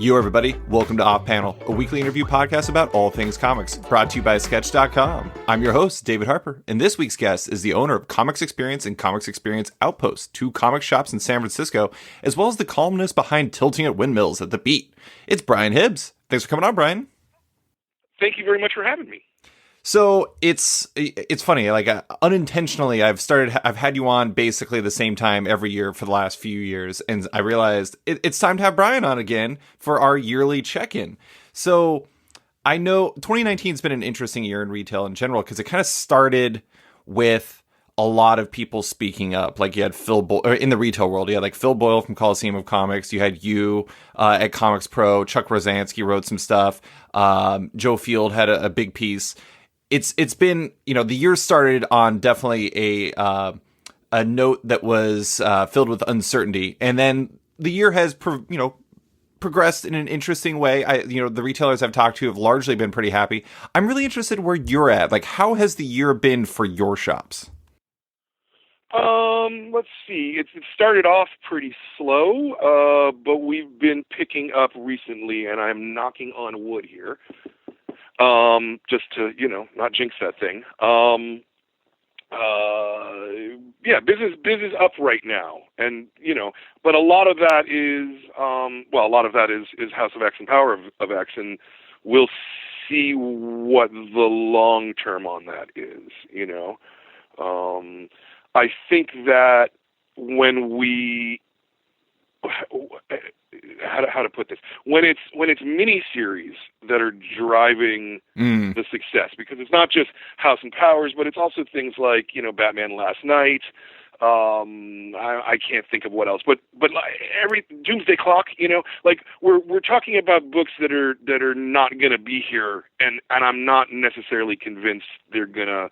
Yo, everybody. Welcome to Off Panel, a weekly interview podcast about all things comics, brought to you by Sketch.com. I'm your host, David Harper, and this week's guest is the owner of Comix Experience and Comix Experience Outpost, two comic shops in San Francisco, as well as the columnist behind Tilting at Windmills at The Beat. It's Brian Hibbs. Thanks for coming on, Brian. Thank you very much for having me. So it's funny, like unintentionally, I've had you on basically the same time every year for the last few years, and I realized it's time to have Brian on again for our yearly check-in. So I know 2019 has been an interesting year in retail in general because it kind of started with a lot of people speaking up. Like you had in the retail world, you had like Phil Boyle from Coliseum of Comics. You had you at Comics Pro. Chuck Rosansky wrote some stuff. Joe Field had a big piece. It's been, the year started on definitely a note that was filled with uncertainty, and then the year has progressed in an interesting way. The retailers I've talked to have largely been pretty happy. I'm really interested where you're at. Like, how has the year been for your shops? Let's see. It started off pretty slow, but we've been picking up recently, and I'm knocking on wood here. Just to, not jinx that thing. Business up right now. And, but a lot of that is House of X and Power of X, and we'll see what the long term on that is, I think that when we, how to put this, when it's mini-series that are driving the success, because it's not just House and Powers, but it's also things like Batman Last Night. I can't think of what else, but every Doomsday Clock. We're talking about books that are not going to be here, and I'm not necessarily convinced they're gonna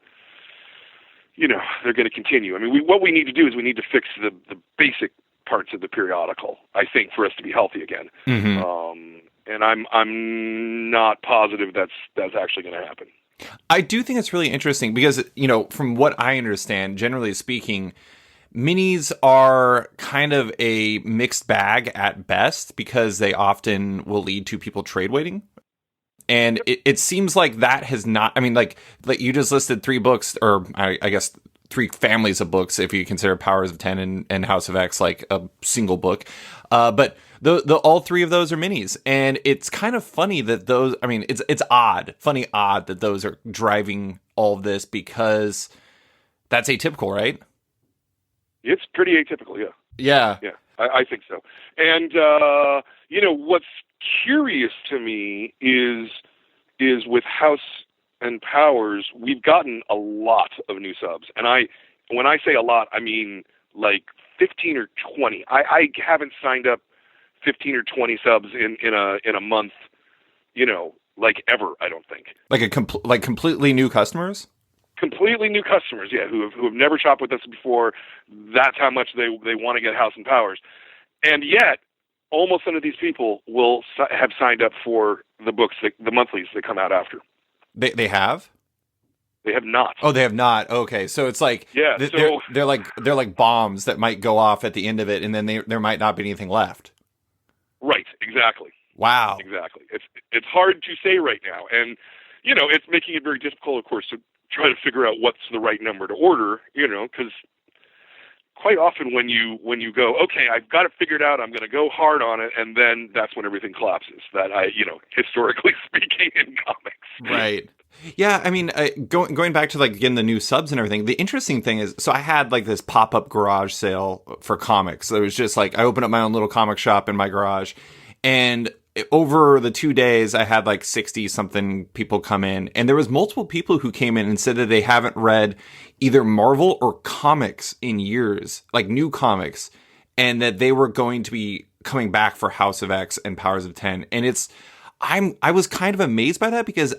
continue. I mean, what we need to do is we need to fix the basic parts of the periodical, I think, for us to be healthy again. Mm-hmm. And I'm not positive that's actually going to happen. I do think it's really interesting because, from what I understand, generally speaking, minis are kind of a mixed bag at best because they often will lead to people trade waiting. And it seems like that has not, I mean, like you just listed three books, or I guess three families of books, if you consider Powers of 10 and House of X like a single book. But all three of those are minis. And it's kind of funny that those, I mean, it's odd that those are driving all of this because that's atypical, right? It's pretty atypical, yeah. Yeah. Yeah, I think so. And, what's curious to me is with House and Powers, we've gotten a lot of new subs. And when I say a lot, I mean like 15 or 20. I haven't signed up 15 or 20 subs in a month, like ever, I don't think. Like completely new customers? Completely new customers, yeah, who have never shopped with us before. That's how much they want to get House and Powers. And yet, almost none of these people will have signed up for the books, the monthlies that come out after. They have? They have not. Oh, they have not. Okay, so it's like they're like bombs that might go off at the end of it, and then there might not be anything left. Right. Exactly. Wow. Exactly. It's hard to say right now, and it's making it very difficult, of course, to try to figure out what's the right number to order. Because quite often when you go, okay, I've got it figured out, I'm going to go hard on it, and then that's when everything collapses. That historically speaking in comics. Right. Yeah, I mean, going back to like again the new subs and everything. The interesting thing is, so I had like this pop-up garage sale for comics. So it was just like I opened up my own little comic shop in my garage, and over the 2 days, I had like 60 something people come in, and there was multiple people who came in and said that they haven't read either Marvel or comics in years, like new comics, and that they were going to be coming back for House of X and Powers of 10. And I was kind of amazed by that because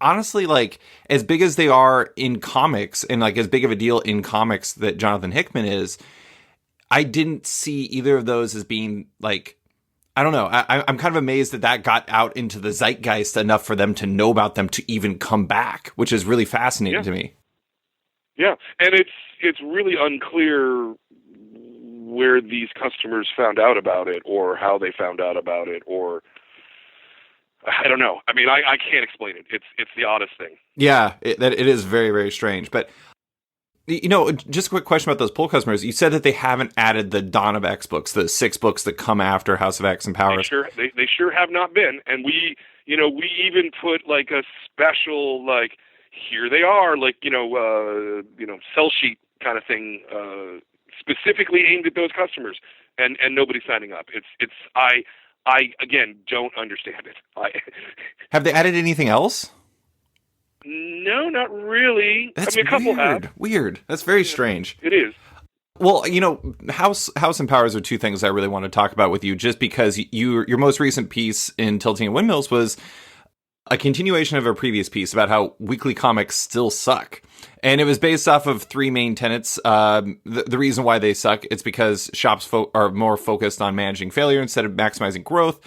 honestly, like as big as they are in comics and like as big of a deal in comics that Jonathan Hickman is, I didn't see either of those as being like, I don't know. I'm kind of amazed that got out into the zeitgeist enough for them to know about them to even come back, which is really fascinating to me. Yeah, and it's really unclear where these customers found out about it or how they found out about it or I don't know. I mean, I can't explain it. It's the oddest thing. Yeah, it is very, very strange. But, just a quick question about those poll customers. You said that they haven't added the Dawn of X books, the 6 books that come after House of X and Powers. They sure have not been. And we even put like a special, like, here they are, like, sell sheet kind of thing, specifically aimed at those customers, and nobody's signing up. I again don't understand it. Have they added anything else? No, not really. That's a couple have. Weird. That's very strange. It is. Well, House and Powers are two things I really want to talk about with you, just because your most recent piece in Tilting and Windmills was a continuation of a previous piece about how weekly comics still suck. And it was based off of 3 main tenets. The reason why they suck, it's because shops are more focused on managing failure instead of maximizing growth.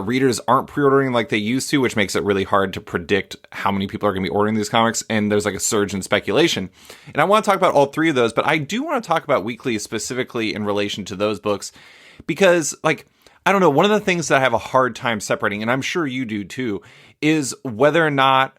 Readers aren't pre-ordering like they used to, which makes it really hard to predict how many people are going to be ordering these comics. And there's like a surge in speculation. And I want to talk about all 3 of those, but I do want to talk about weekly specifically in relation to those books, because, like, I don't know, one of the things that I have a hard time separating, and I'm sure you do too, is whether or not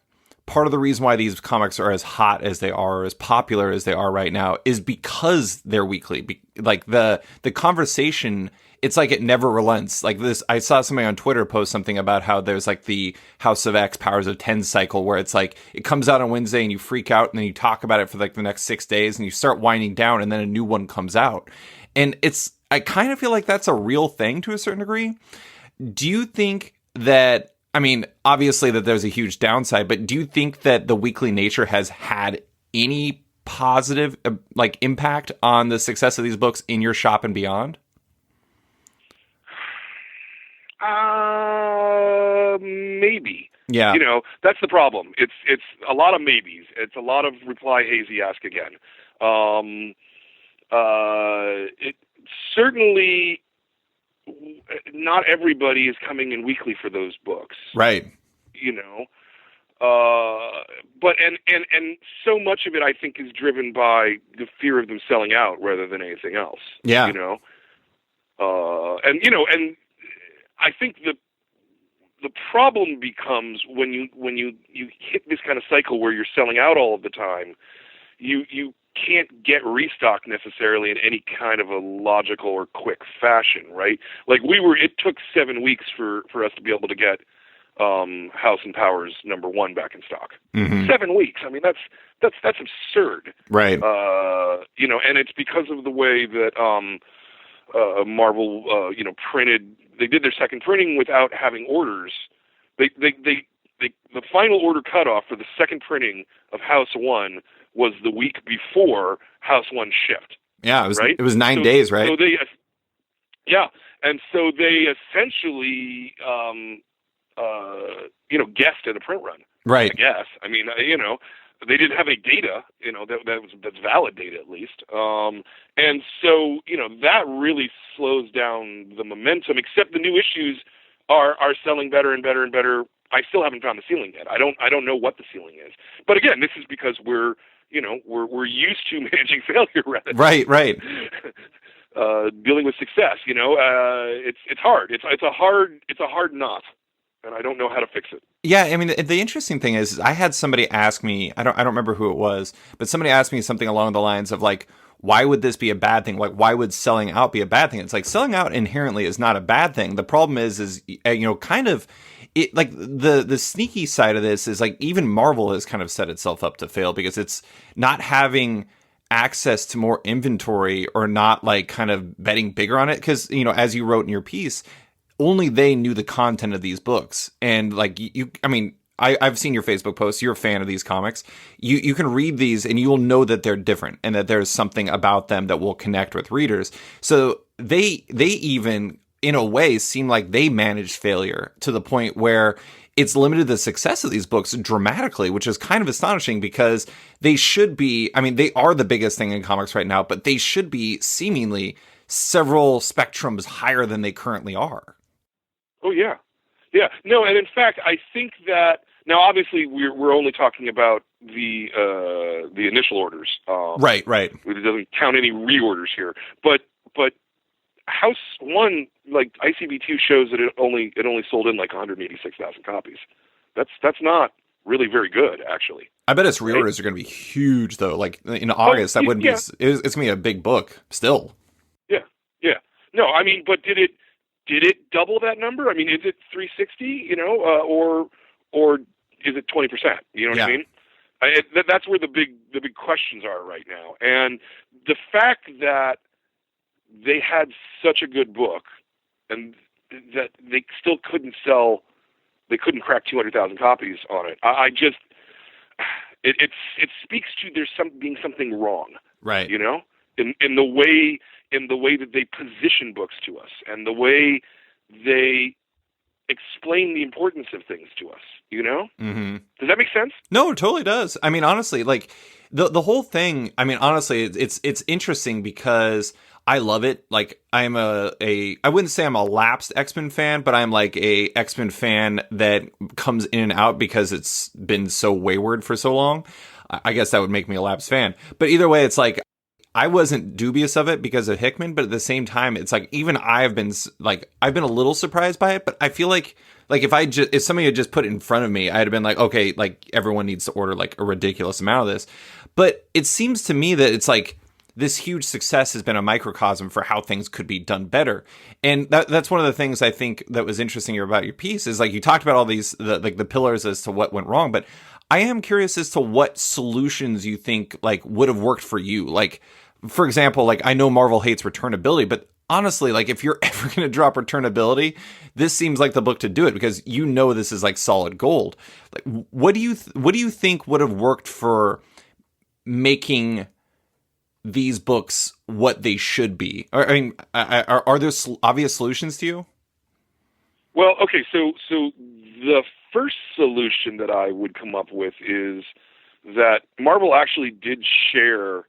part of the reason why these comics are as hot as they are, or as popular as they are right now, is because they're weekly. Like, the conversation, it's like it never relents. Like this, I saw somebody on Twitter post something about how there's like the House of X, Powers of 10 cycle, where it's like it comes out on Wednesday and you freak out and then you talk about it for like the next 6 days and you start winding down and then a new one comes out. And I kind of feel like that's a real thing to a certain degree. Do you think that, I mean, obviously that there's a huge downside, but do you think that the weekly nature has had any positive impact on the success of these books in your shop and beyond? Maybe. Yeah. That's the problem. It's a lot of maybes. It's a lot of reply hazy, ask again. It certainly, not everybody is coming in weekly for those books. Right. But so much of it, I think, is driven by the fear of them selling out rather than anything else. Yeah. And I think the problem becomes when you hit this kind of cycle where you're selling out all of the time, you can't get restock necessarily in any kind of a logical or quick fashion, right? Like it took 7 weeks for us to be able to get House and Powers #1 back in stock. Mm-hmm. 7 weeks. I mean, that's absurd. Right. And it's because of the way that Marvel, printed. They did their second printing without having orders. The final order cutoff for the second printing of House 1 was the week before House 1 shipped. Yeah, right? It was 9 days, right? So and so they essentially, guessed at a print run. Right. I guess. I mean, they didn't have any data, that's valid data at least. And so, that really slows down the momentum, except the new issues are selling better and better and better. I still haven't found the ceiling yet. I don't know what the ceiling is. But again, this is because we're used to managing failure rather than right. Dealing with success. It's hard. It's a hard knot. And I don't know how to fix it. Yeah, I mean, the interesting thing is I had somebody ask me, I don't remember who it was, but somebody asked me something along the lines of like, why would this be a bad thing? Like, why would selling out be a bad thing? It's like selling out inherently is not a bad thing. The problem is kind of it, like the sneaky side of this is like even Marvel has kind of set itself up to fail because it's not having access to more inventory or not like kind of betting bigger on it. Because, as you wrote in your piece, only they knew the content of these books. And like I've seen your Facebook posts. You're a fan of these comics. You can read these and you will know that they're different and that there's something about them that will connect with readers. So they even, in a way, seem like they managed failure to the point where it's limited the success of these books dramatically, which is kind of astonishing because they should be, they are the biggest thing in comics right now, but they should be seemingly several spectrums higher than they currently are. Oh, yeah. Yeah. No, and in fact, I think that now, obviously, we're only talking about the initial orders. Right. It doesn't count any reorders here. But House One, like ICB2 shows that it only sold in like 186,000 copies. That's not really very good, actually. I bet its reorders are going to be huge, though. Like in August, that wouldn't be. It's going to be a big book still. Yeah, yeah. No, I mean, but did it double that number? I mean, is it 360? You know, or is it 20%? You know what I mean? That's where the big questions are right now. And the fact that they had such a good book and that they still couldn't sell, they couldn't crack 200,000 copies on it. It speaks to there's being something wrong, right? You know, in the way that they position books to us and the way they explain the importance of things to us. You know, Does that make sense? No, it totally does. I mean, honestly, like the whole thing. I mean, honestly, it's interesting because I love it. Like I'm I wouldn't say I'm a lapsed X-Men fan, but I'm like a X-Men fan that comes in and out because it's been so wayward for so long. I guess that would make me a lapsed fan. But either way, it's like I wasn't dubious of it because of Hickman, but at the same time, it's like even I've been a little surprised by it. But I feel like if somebody had just put it in front of me, I'd have been like, okay, like everyone needs to order like a ridiculous amount of this. But it seems to me that it's like this huge success has been a microcosm for how things could be done better. And that's one of the things I think that was interesting about your piece is like you talked about all these the pillars as to what went wrong, but I am curious as to what solutions you think like would have worked for you. Like, for example, like I know Marvel hates returnability, but honestly, like if you're ever going to drop returnability, this seems like the book to do it because you know this is like solid gold. Like, what do you think would have worked for making these books what they should be? I mean, are there obvious solutions to you? Well, okay, so the first solution that I would come up with is that Marvel actually did share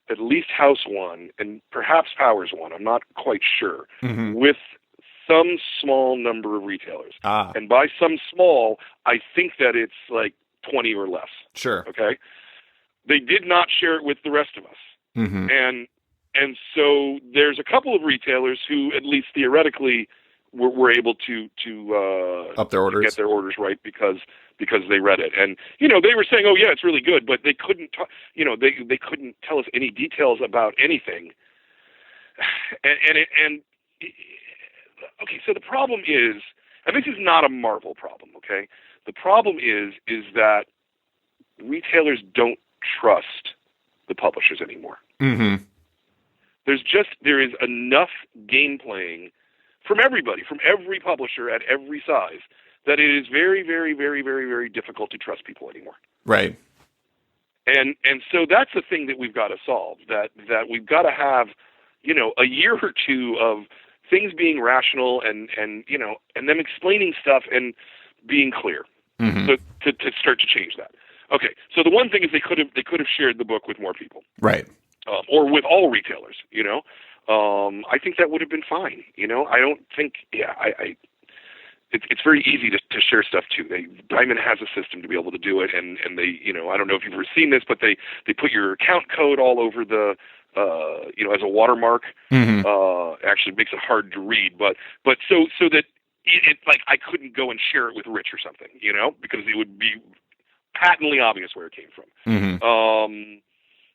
at least House One and perhaps Powers One, I'm not quite sure, with some small number of retailers. And by some small, I think that it's like 20 or less. Sure. Okay? They did not share it with the rest of us. And so there's a couple of retailers who, at least theoretically, were able to up their orders, get their orders right because they read it. And you know, they were saying, "Oh yeah, it's really good," but they couldn't they couldn't tell us any details about anything. And okay, so the problem is, and this is not a Marvel problem, okay? The problem is that retailers don't trust the publishers anymore. There is enough game playing from everybody, from every publisher at every size, that it is very, very, very, very, very difficult to trust people anymore. Right. And so that's the thing that we've got to solve, that we've got to have, you know, a year or two of things being rational and you know, and them explaining stuff and being clear to start to change that. Okay, so the one thing is they could have shared the book with more people. Right. Or with all retailers, you know. I think that would have been fine. You know, I don't think. Yeah, it's very easy to share stuff too. Diamond has a system to be able to do it, and they, you know, I don't know if you've ever seen this, but they put your account code all over the, you know, as a watermark. Actually makes it hard to read, but so that it like I couldn't go and share it with Rich or something, you know, because it would be patently obvious where it came from.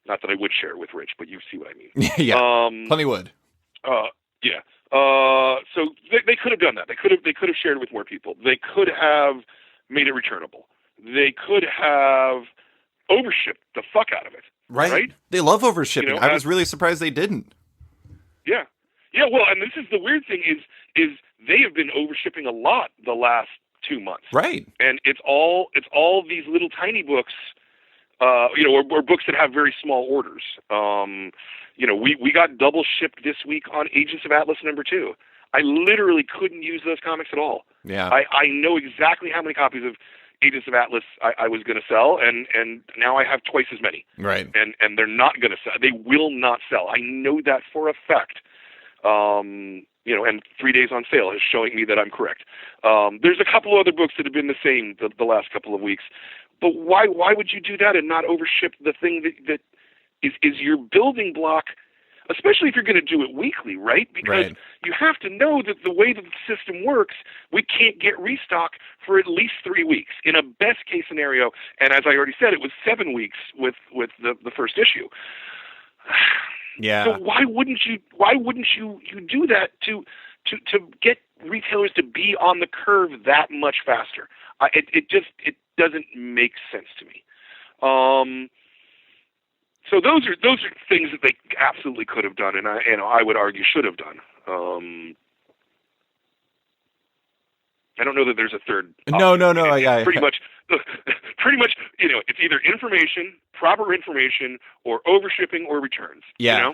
Not that I would share it with Rich, but you see what I mean. Yeah, plenty would. Yeah. So they could have done that. They could have shared it with more people. They could have made it returnable. They could have overshipped the fuck out of it. Right? They love overshipping. You know, I was really surprised they didn't. Yeah. Yeah. Well, and this is the weird thing is they have been overshipping a lot the last 2 months. Right. And it's all these little tiny books. You know, or books that have very small orders. You know, we got double shipped this week on Agents of Atlas #2. I literally couldn't use those comics at all. Yeah. I know exactly how many copies of Agents of Atlas I was going to sell, and now I have twice as many. Right. And they're not going to sell. They will not sell. I know that for a fact. You know, and 3 days on sale is showing me that I'm correct. There's a couple other books that have been the same the last couple of weeks. But why would you do that and not overship the thing that is your building block? especially if you're going to do it weekly, right? Because you have to know that the way that the system works, we can't get restock for at least 3 weeks in a best case scenario. And as I already said, it was 7 weeks with the first issue. Yeah. So why wouldn't you do that to get retailers to be on the curve that much faster? It doesn't make sense to me. So those are things that they absolutely could have done, and I would argue should have done. I don't know that there's a third. No. Pretty much, it's either proper information, or overshipping or returns. Yeah.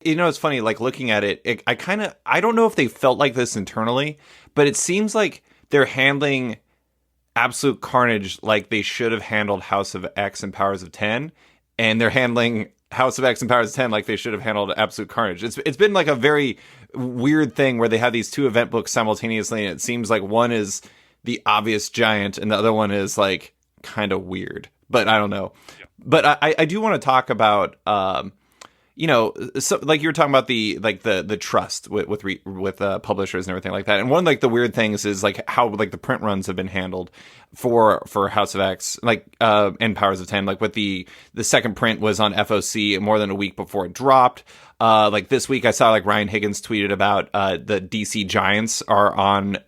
It's funny, like looking at it, I don't know if they felt like this internally, but it seems like they're handling Absolute Carnage like they should have handled House of X and Powers of 10, and they're handling House of X and Powers of 10 like they should have handled Absolute Carnage. It's been like a very weird thing where they have these two event books simultaneously, and it seems like one is the obvious giant and the other one is like kind of weird, but I don't know. Yeah. But I do want to talk about so like you were talking about the trust with publishers and everything like that. And one of like the weird things is like how like the print runs have been handled for House of X, like and Powers of 10. Like with the second print was on FOC more than a week before it dropped. Like this week I saw like Ryan Higgins tweeted about the DC Giants are on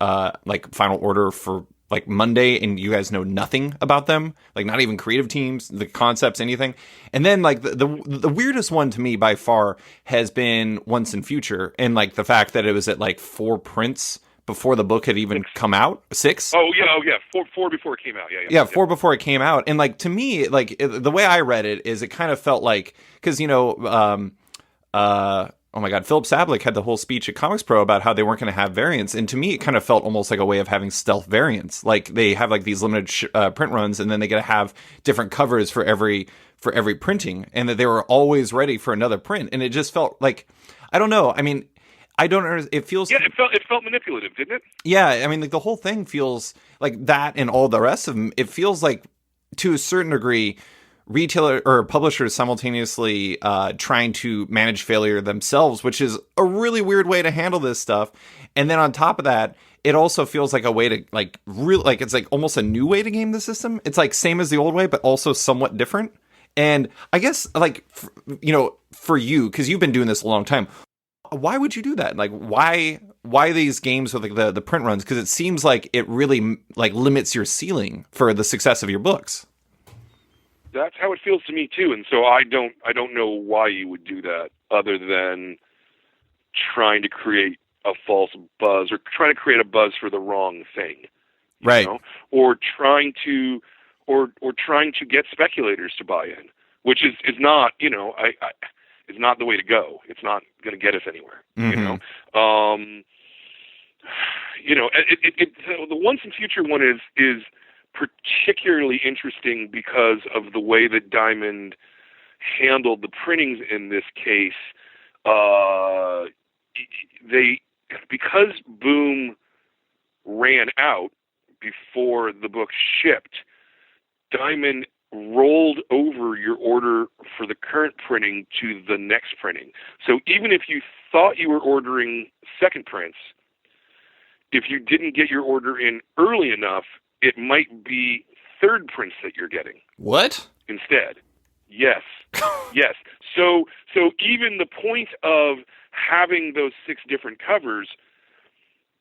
like final order for like Monday, and you guys know nothing about them, like not even creative teams, the concepts, anything. And then like the weirdest one to me by far has been Once and Future, and like the fact that it was at like 4 prints before the book had even come out. 6? Oh yeah, four before it came out. Yeah, 4 before it came out. And like to me, like the way I read it is it kind of felt like, because oh my God, Philip Sablik had the whole speech at Comics Pro about how they weren't going to have variants. And to me, it kind of felt almost like a way of having stealth variants. Like they have like these limited print runs, and then they got to have different covers for every printing, and that they were always ready for another print. And it just felt like, I don't know. I mean, I don't know. It feels... Yeah, it felt manipulative, didn't it? Yeah. I mean, like the whole thing feels like that, and all the rest of them, it feels like to a certain degree, retailer or publishers simultaneously trying to manage failure themselves, which is a really weird way to handle this stuff. And then on top of that, it also feels like a way to like really like it's like almost a new way to game the system. It's like same as the old way, but also somewhat different. And I guess like for you, because you've been doing this a long time, why would you do that? Like why these games with like the print runs? Because it seems like it really like limits your ceiling for the success of your books. That's how it feels to me too, and so I don't know why you would do that, other than trying to create a false buzz, or trying to create a buzz for the wrong thing, right? Or trying to get speculators to buy in, which is not it's not the way to go. It's not going to get us anywhere. Mm-hmm. The Once and Future one is particularly interesting because of the way that Diamond handled the printings in this case. Because Boom ran out before the book shipped, Diamond rolled over your order for the current printing to the next printing. So even if you thought you were ordering second prints, if you didn't get your order in early enough, it might be third prints that you're getting. What? Instead. Yes. Yes. So even the point of having those 6 different covers,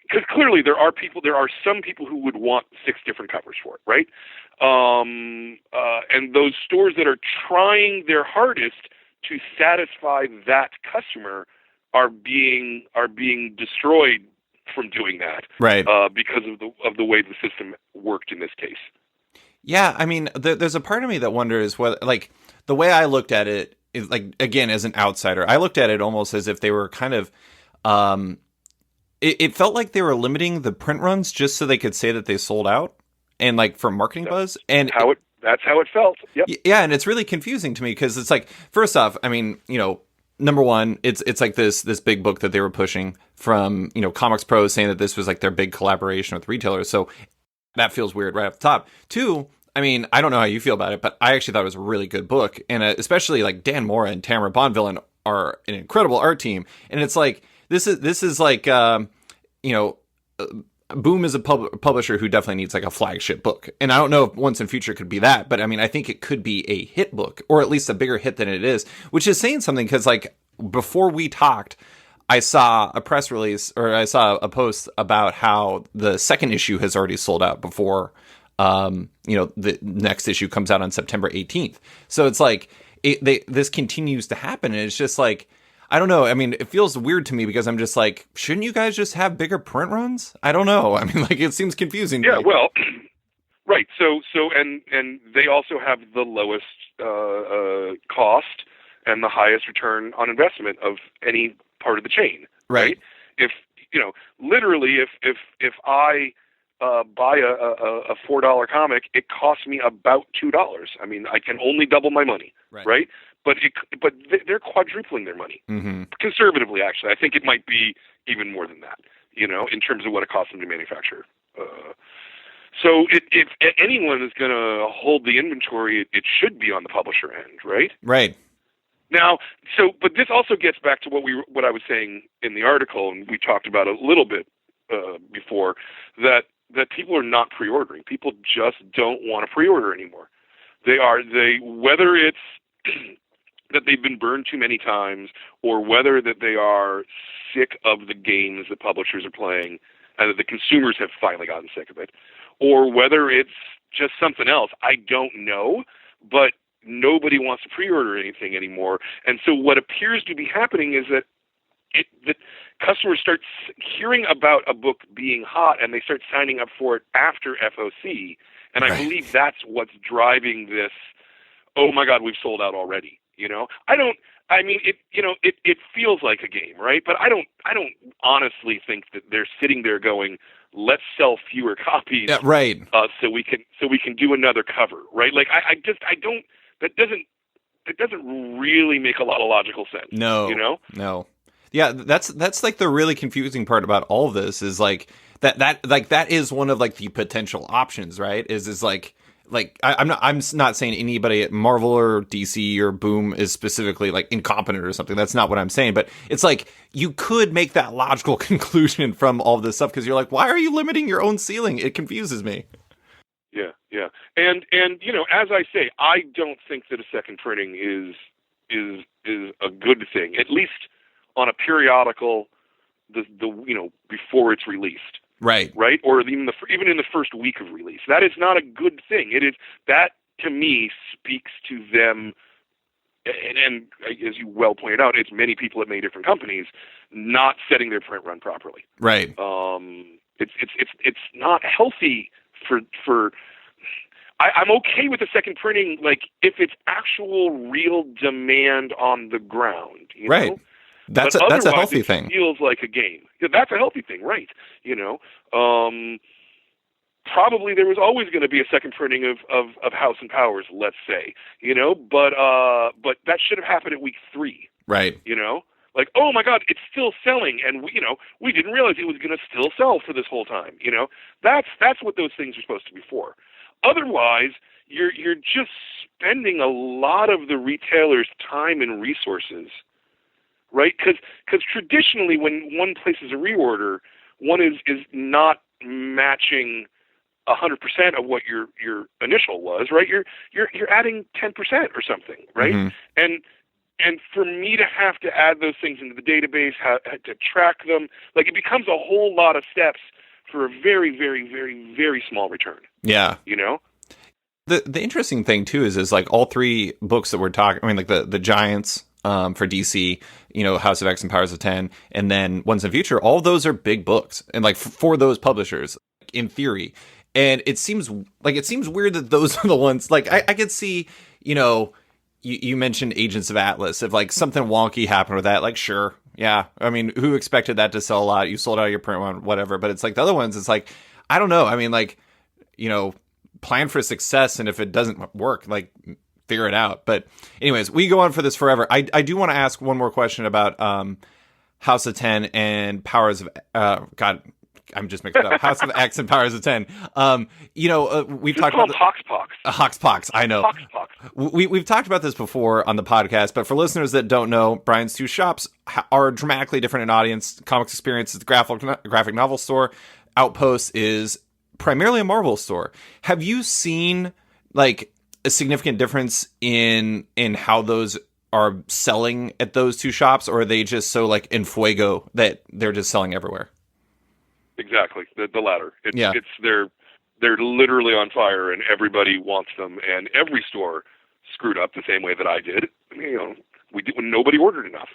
because clearly there are some people who would want 6 different covers for it, right? And those stores that are trying their hardest to satisfy that customer are being destroyed from doing that, right? Because of the way the system worked in this case. Yeah, I mean, there's a part of me that wonders whether, like, the way I looked at it is, like, again, as an outsider, I looked at it almost as if they were kind of, it felt like they were limiting the print runs just so they could say that they sold out, and like for marketing buzz, and that's how it felt. Yep. Yeah, and it's really confusing to me because it's like, first off, I mean, number one, it's like this big book that they were pushing from, Comics Pro, saying that this was like their big collaboration with retailers. So that feels weird right off the top. 2, I mean, I don't know how you feel about it, but I actually thought it was a really good book. And especially like Dan Mora and Tamara Bonvillain are an incredible art team, and it's like this is like you know. Boom is a publisher who definitely needs like a flagship book. And I don't know if Once and Future could be that, but I mean, I think it could be a hit book, or at least a bigger hit than it is, which is saying something, because like before we talked, I saw a press release, or I saw a post about how the second issue has already sold out before, the next issue comes out on September 18th. So it's like this continues to happen. And it's just like, I don't know. I mean, it feels weird to me because I'm just like, shouldn't you guys just have bigger print runs? I don't know. I mean, like, it seems confusing. Yeah, well, right. So, and they also have the lowest cost and the highest return on investment of any part of the chain. Right. If literally, if I buy a $4 comic, it costs me about $2. I mean, I can only double my money. Right. But they're quadrupling their money, conservatively. Actually, I think it might be even more than that. In terms of what it costs them to manufacture. So if anyone is going to hold the inventory, it should be on the publisher end, right? Right. Now, but this also gets back to what I was saying in the article, and we talked about a little bit before, that people are not pre-ordering. People just don't want to pre-order anymore. Whether it's that they've been burned too many times, or whether that they are sick of the games that publishers are playing and that the consumers have finally gotten sick of it, or whether it's just something else, I don't know, but nobody wants to pre-order anything anymore. And so what appears to be happening is that customers start hearing about a book being hot and they start signing up for it after FOC. And I believe that's what's driving this, oh my God, we've sold out already. It feels like a game, right? But I don't honestly think that they're sitting there going, let's sell fewer copies. Yeah, right. So we can do another cover, right? Like that doesn't really make a lot of logical sense. No. No. Yeah, that's like the really confusing part about all of this is like that is one of like the potential options, right? Is like I'm not saying anybody at Marvel or DC or Boom is specifically like incompetent or something. That's not what I'm saying. But it's like you could make that logical conclusion from all of this stuff because you're like, why are you limiting your own ceiling? It confuses me. Yeah. And as I say, I don't think that a second printing is a good thing, at least on a periodical, before it's released. Right. Or even in the first week of release. That is not a good thing. It is, that to me speaks to them, and as you well pointed out, it's many people at many different companies not setting their print run properly. Right. It's not healthy for. I'm okay with the second printing, like if it's actual real demand on the ground. Right. That's a healthy thing. It feels like a game. Yeah, that's a healthy thing, right? Probably there was always going to be a second printing of House and Powers, let's say, but that should have happened at week 3. Right. Like, oh my God, it's still selling, and we didn't realize it was going to still sell for this whole time. That's what those things are supposed to be for. Otherwise, you're just spending a lot of the retailer's time and resources. Right, because traditionally, when one places a reorder, one is not matching 100% of what your initial was. Right, you're adding 10% or something. Right, and for me to have to add those things into the database, to track them, like it becomes a whole lot of steps for a very, very, very, very small return. Yeah, The interesting thing too is like all 3 books that we're talking. I mean, like the Giants. For DC, House of X and Powers of 10, and then Once and Future, all those are big books, and like for those publishers, in theory. And it seems weird that those are the ones. Like I could see, you mentioned Agents of Atlas. If like something wonky happened with that, like sure, yeah. I mean, who expected that to sell a lot? You sold out your print one, whatever. But it's like the other ones. It's like I don't know. I mean, like plan for success, and if it doesn't work, like. Figure it out. But anyways, we go on for this forever. I do want to ask one more question about House of 10 and Powers of God. I'm just mixing it up. House of X and Powers of 10. We've Just talked call about them Hoxpox. Hoxpox. I know. Hoxpox. We've talked about this before on the podcast, but for listeners that don't know, Brian's two shops are dramatically different in audience. Comix Experience is the graphic novel store. Outpost is primarily a Marvel store. Have you seen like a significant difference in how those are selling at those two shops, or are they just so like en fuego that they're just selling everywhere? Exactly, the latter. It's they're literally on fire, and everybody wants them. And every store screwed up the same way that I did. We did when nobody ordered enough.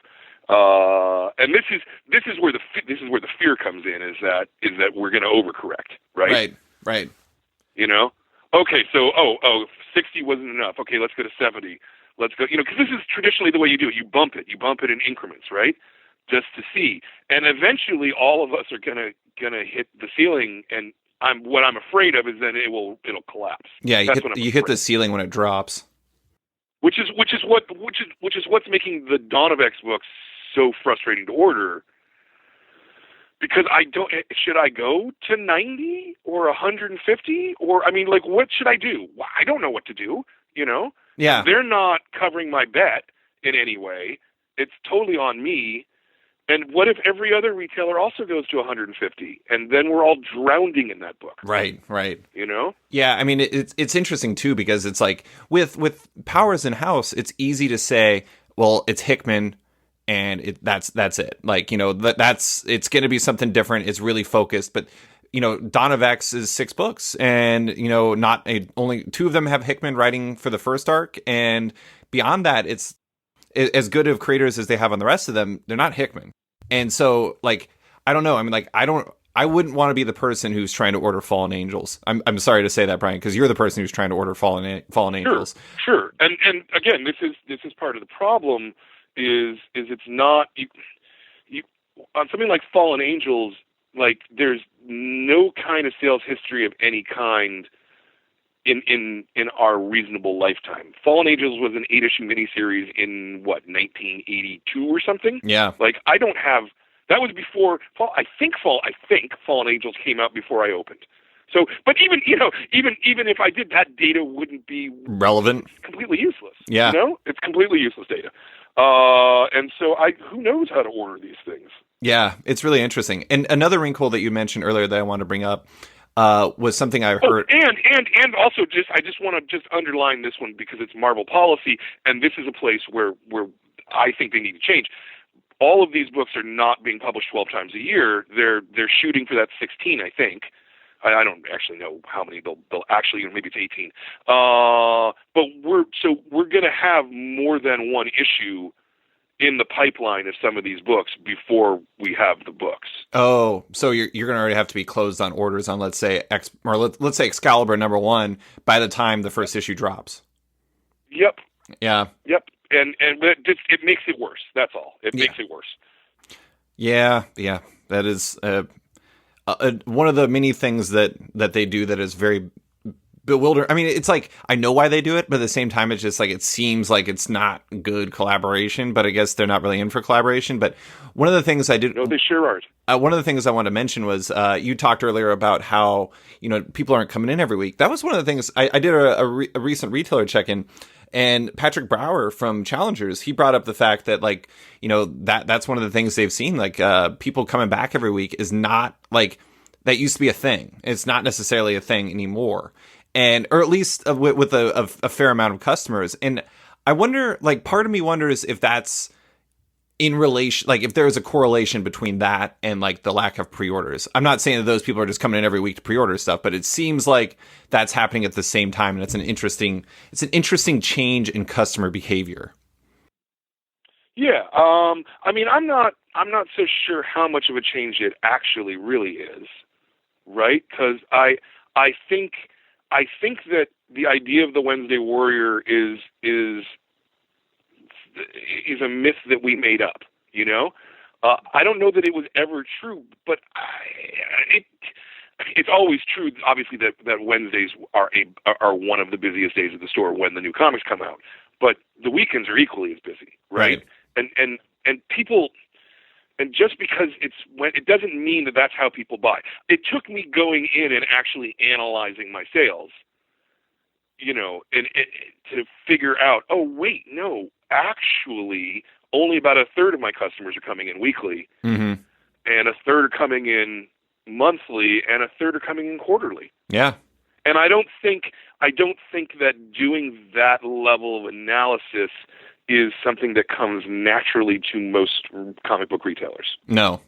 And this is where the fear comes in. Is that we're going to overcorrect, right? Right. Okay, so 60 wasn't enough. Okay, let's go to 70. Let's go, because this is traditionally the way you do it. You bump it in increments, right? Just to see. And eventually all of us are gonna hit the ceiling, and what I'm afraid of is that it'll collapse. Yeah, you hit the ceiling when it drops. Which is what's making the Dawn of X books so frustrating to order. Because should I go to 90 or 150? Or, what should I do? I don't know what to do, Yeah. They're not covering my bet in any way. It's totally on me. And what if every other retailer also goes to 150? And then we're all drowning in that book. Right. Yeah, it's interesting, too, because it's like with Powers in-house, it's easy to say, well, it's Hickman, and that's it. Like, it's going to be something different. It's really focused. But, Dawn of X is 6 books, and, only 2 of them have Hickman writing for the first arc. And beyond that, it's as good of creators as they have on the rest of them. They're not Hickman. And so, like, I don't know. I wouldn't want to be the person who's trying to order Fallen Angels. I'm sorry to say that, Brian, because you're the person who's trying to order Fallen Angels. Sure. And again, this is part of the problem. Is it's not you on something like Fallen Angels, like there's no kind of sales history of any kind in our reasonable lifetime. Fallen Angels was an 8-issue miniseries in 1982 or something. Yeah, like I don't have that was before I think Fallen Angels came out before I opened. So, but even if I did, that data wouldn't be relevant. It's completely useless. Yeah, it's completely useless data. And so who knows how to order these things? Yeah, it's really interesting. And another wrinkle that you mentioned earlier that I wanted to bring up was something I heard. And also I just want to underline this one because it's Marvel policy, and this is a place where I think they need to change. All of these books are not being published 12 times a year. They're shooting for that 16, I think. I don't actually know how many they'll actually, maybe it's 18. But we're going to have more than one issue in the pipeline of some of these books before we have the books. Oh, so you're going to already have to be closed on orders on, let's say let's say Excalibur #1 by the time the first issue drops. Yep. Yeah. Yep. And it makes it worse. That's all. It makes it worse. Yeah. That is one of the many things that they do that is very bewildering. It's like, I know why they do it, but at the same time, it's just like, it seems like it's not good collaboration, but I guess they're not really in for collaboration. But one of the things I did... No, they sure aren't. One of the things I wanted to mention was, you talked earlier about how, people aren't coming in every week. That was one of the things, I did a recent retailer check-in, and Patrick Brower from Challengers, he brought up the fact that, like, that's one of the things they've seen, like, people coming back every week is not, like, that used to be a thing. It's not necessarily a thing anymore. Or at least with a fair amount of customers. And I wonder, like, part of me wonders if that's in relation, like, if there's a correlation between that and, like, the lack of pre-orders. I'm not saying that those people are just coming in every week to pre-order stuff, but it seems like that's happening at the same time, and it's an interesting change in customer behavior. Yeah, I'm not so sure how much of a change it actually really is, right? Because I think that the idea of the Wednesday Warrior is a myth that we made up. I don't know that it was ever true, but it's always true. Obviously, that Wednesdays are one of the busiest days of the store when the new comics come out. But the weekends are equally as busy, right? And people, And just because it doesn't mean that that's how people buy. It took me going in and actually analyzing my sales, and to figure out, oh, wait, no, actually only about a third of my customers are coming in weekly, mm-hmm. and a third are coming in monthly, and a third are coming in quarterly. Yeah. And I don't think that doing that level of analysis is something that comes naturally to most comic book retailers. No.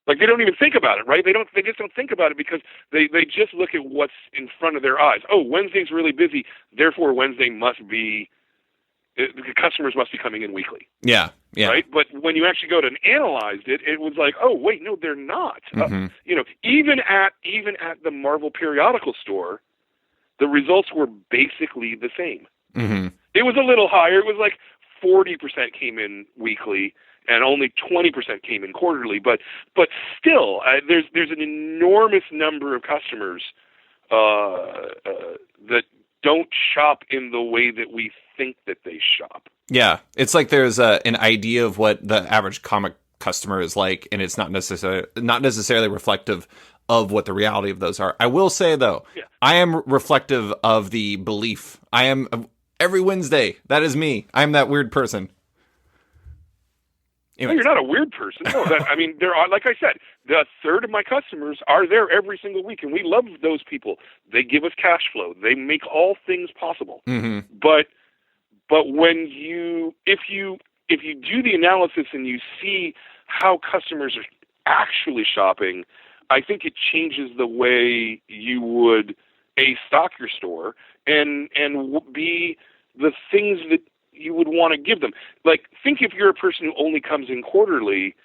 Like, they don't even think about it, right? They just don't think about it because they just look at what's in front of their eyes. Oh, Wednesday's really busy, therefore Wednesday the customers must be coming in weekly. Yeah. Right? But when you actually go to and analyzed it, it was like, oh, wait, no, they're not. Mm-hmm. Even at the Marvel periodical store, the results were basically the same. Mm-hmm. It was a little higher. It was like 40% came in weekly and only 20% came in quarterly. But still, there's an enormous number of customers that don't shop in the way that we think that they shop. Yeah, it's like there's an idea of what the average comic customer is like, and it's not necessarily reflective of what the reality of those are. I will say, though, I am reflective of the belief. I am every Wednesday. That is me. I am that weird person. No, you're not a weird person. No, there are, like I said, a third of my customers are there every single week, and we love those people. They give us cash flow. They make all things possible. Mm-hmm. But when if you do the analysis and you see how customers are actually shopping, I think it changes the way you would stock your store and be the things that you would want to give them. Like, think if you're a person who only comes in quarterly,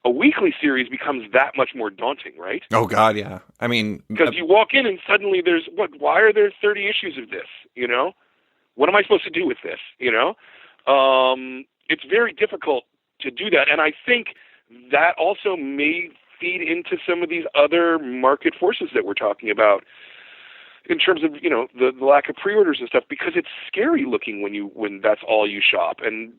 a weekly series becomes that much more daunting, right? Oh God, yeah. I mean, because you walk in and suddenly there's why are there 30 issues of this? What am I supposed to do with this? It's very difficult to do that. And I think that also may feed into some of these other market forces that we're talking about in terms of, the lack of pre-orders and stuff, because it's scary looking when that's all you shop. And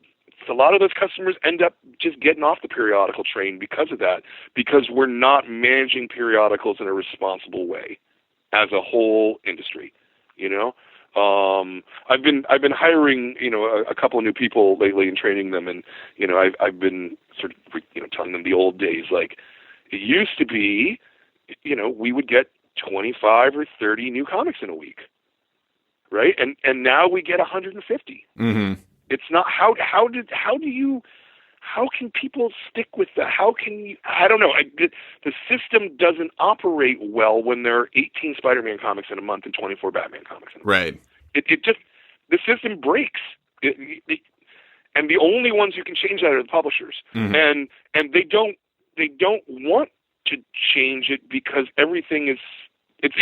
a lot of those customers end up just getting off the periodical train because of that, because we're not managing periodicals in a responsible way as a whole industry, I've been hiring, a couple of new people lately and training them. And, I've been sort of, telling them the old days, like it used to be, we would get 25 or 30 new comics in a week. Right. And now we get 150. Mm-hmm. It's not how can people stick with that? How can you, I don't know. The system doesn't operate well when there are 18 Spider-Man comics in a month and 24 Batman comics in a month. Right. It just, the system breaks. And the only ones who can change that are the publishers. Mm-hmm. And they don't want to change it because everything is, it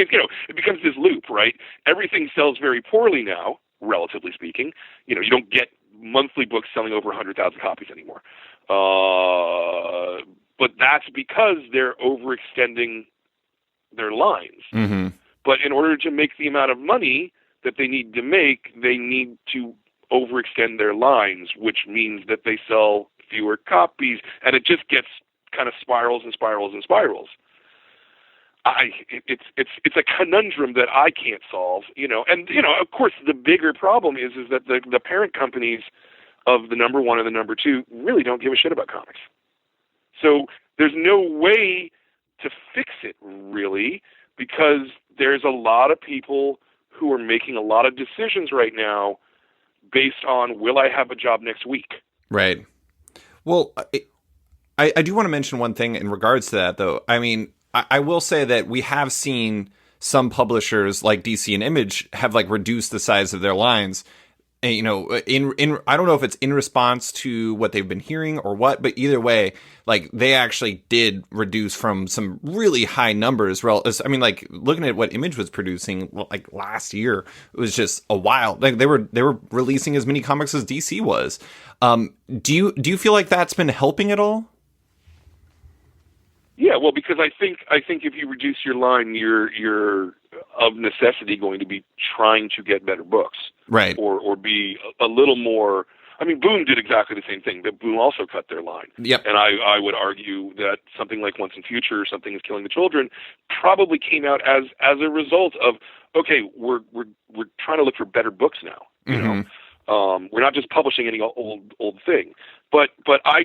becomes this loop, right? Everything sells very poorly now, relatively speaking. You don't get monthly books selling over 100,000 copies anymore. But that's because they're overextending their lines. Mm-hmm. But in order to make the amount of money that they need to make, they need to overextend their lines, which means that they sell fewer copies, and it just gets kind of spirals and spirals and spirals. It's a conundrum that I can't solve, and of course the bigger problem is that the parent companies of the number one and the number two really don't give a shit about comics. So there's no way to fix it really, because there's a lot of people who are making a lot of decisions right now based on, will I have a job next week? Right. Well, I do want to mention one thing in regards to that, though. I mean, I will say that we have seen some publishers like DC and Image have reduced the size of their lines. And, in I don't know if it's in response to what they've been hearing or what, but either way, they actually did reduce from some really high numbers. I mean, looking at what Image was producing last year, it was just a wild. They were releasing as many comics as DC was. Do you feel like that's been helping at all? Yeah, well, because I think if you reduce your line, you're of necessity going to be trying to get better books, right? Or be a little more I mean, Boom did exactly the same thing. But Boom also cut their line. Yep. And I would argue that something like Once and Future, Something is Killing the Children, probably came out as a result of, okay, we're trying to look for better books now. You know, we're not just publishing any old thing. But I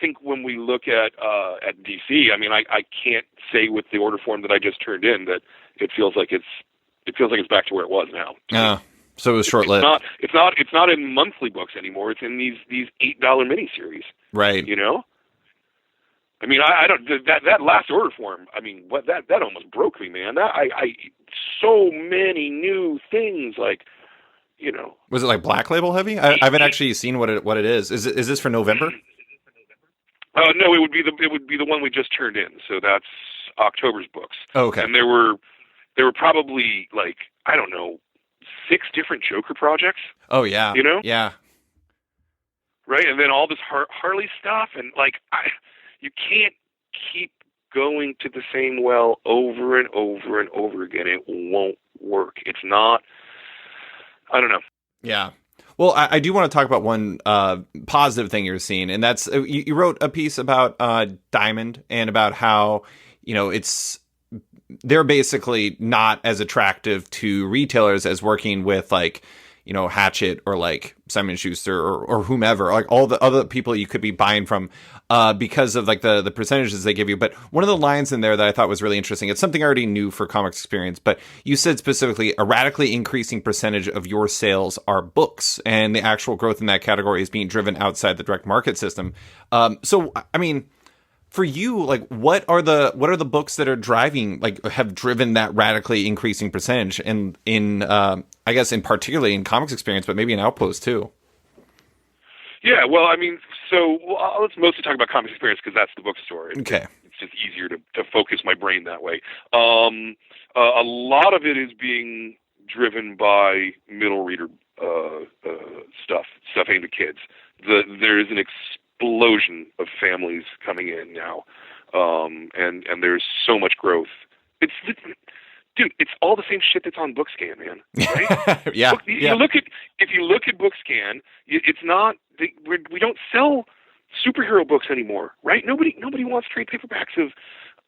think when we look at DC, I mean, I can't say with the order form that I just turned in that it feels like it's back to where it was now. So it was short-lived. It's not in monthly books anymore. It's in these $8 miniseries. Right. You know? I mean, I don't, that last order form, I mean, what that almost broke me, man. So many new things, like, you know. Was it like Black Label heavy? I haven't actually seen what it is. Is this for November? No, it would be the one we just turned in. So that's October's books. Oh, okay. And there were probably, like, I don't know, 6 different Joker projects. Oh yeah. You know? Yeah. Right, and then all this Harley stuff, and like, you can't keep going to the same well over and over and over again. It won't work. It's not. I don't know. Yeah. Well, I do want to talk about one positive thing you're seeing, and that's you wrote a piece about Diamond and about how, you know, they're basically not as attractive to retailers as working with, like, you know, Hatchet or like Simon Schuster or whomever, like all the other people you could be buying from because of like the percentages they give you. But one of the lines in there that I thought was really interesting, it's something I already knew for Comix Experience, but you said specifically a radically increasing percentage of your sales are books, and the actual growth in that category is being driven outside the direct market system. So, I mean, for you, like, what are the books that are have driven that radically increasing percentage, and in I guess in particularly in Comix Experience, but maybe in Outpost too? Yeah, well, I mean, let's mostly talk about Comix Experience because that's the bookstore. Okay, it's just easier to focus my brain that way. A lot of it is being driven by middle reader stuff aimed at kids. There is an explosion of families coming in now, and there's so much growth. Dude, it's all the same shit that's on BookScan, man. Right? Yeah. If you look at BookScan, it's not. We don't sell superhero books anymore, right? Nobody wants trade paperbacks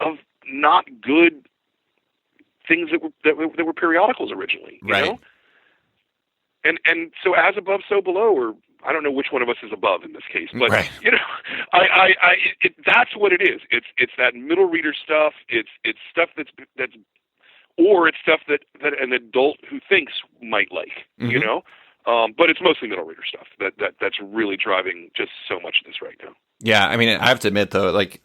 of not good things that were periodicals originally, you know? And so as above, so below, or I don't know which one of us is above in this case, but you know, that's what it is. It's that middle reader stuff. It's stuff that's or it's stuff that an adult who thinks might like, you know. But it's mostly middle reader stuff that's really driving just so much of this right now. Yeah, I mean, I have to admit though, like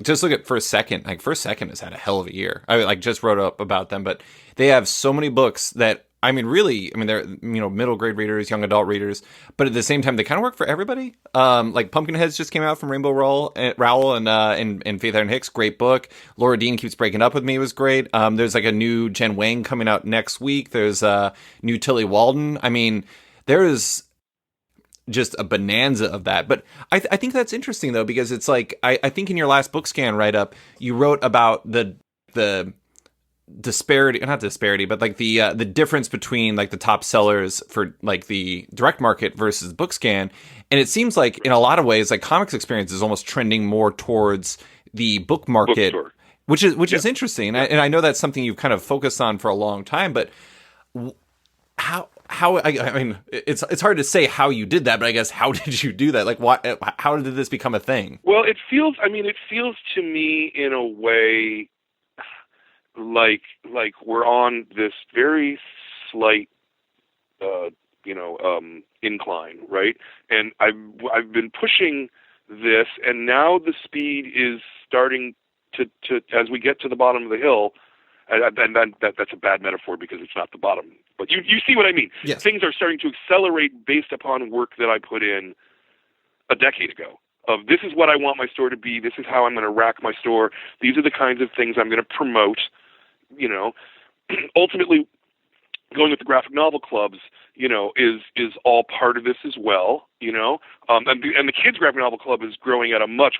just look at First Second. Like First Second has had a hell of a year. I just wrote up about them, but they have so many books that, I mean, really, they're, you know, middle grade readers, young adult readers, but at the same time, they kind of work for everybody. Like Pumpkinheads just came out from Rainbow Rowell and Faith Erin Hicks, great book. Laura Dean Keeps Breaking Up with Me was great. There's like a new Jen Wang coming out next week. There's a new Tilly Walden. I mean, there is just a bonanza of that. But I think that's interesting though, because it's like, I think in your last BookScan write-up, you wrote about the not disparity, but like the difference between like the top sellers for like the direct market versus BookScan. And it seems like in a lot of ways, like Comix Experience is almost trending more towards the book market, which is interesting. And I know that's something you've kind of focused on for a long time, but how I mean, it's hard to say how you did that, but I guess how did you do that? Like, how did this become a thing? Well, it feels to me in a way like we're on this very slight, incline, right? And I've been pushing this, and now the speed is starting to as we get to the bottom of the hill. And that's a bad metaphor because it's not the bottom, but you see what I mean. Yes. Things are starting to accelerate based upon work that I put in a decade ago. Of this is what I want my store to be. This is how I'm going to rack my store. These are the kinds of things I'm going to promote. You know, ultimately, going with the graphic novel clubs, you know, is all part of this as well. You know, and the kids graphic novel club is growing at a much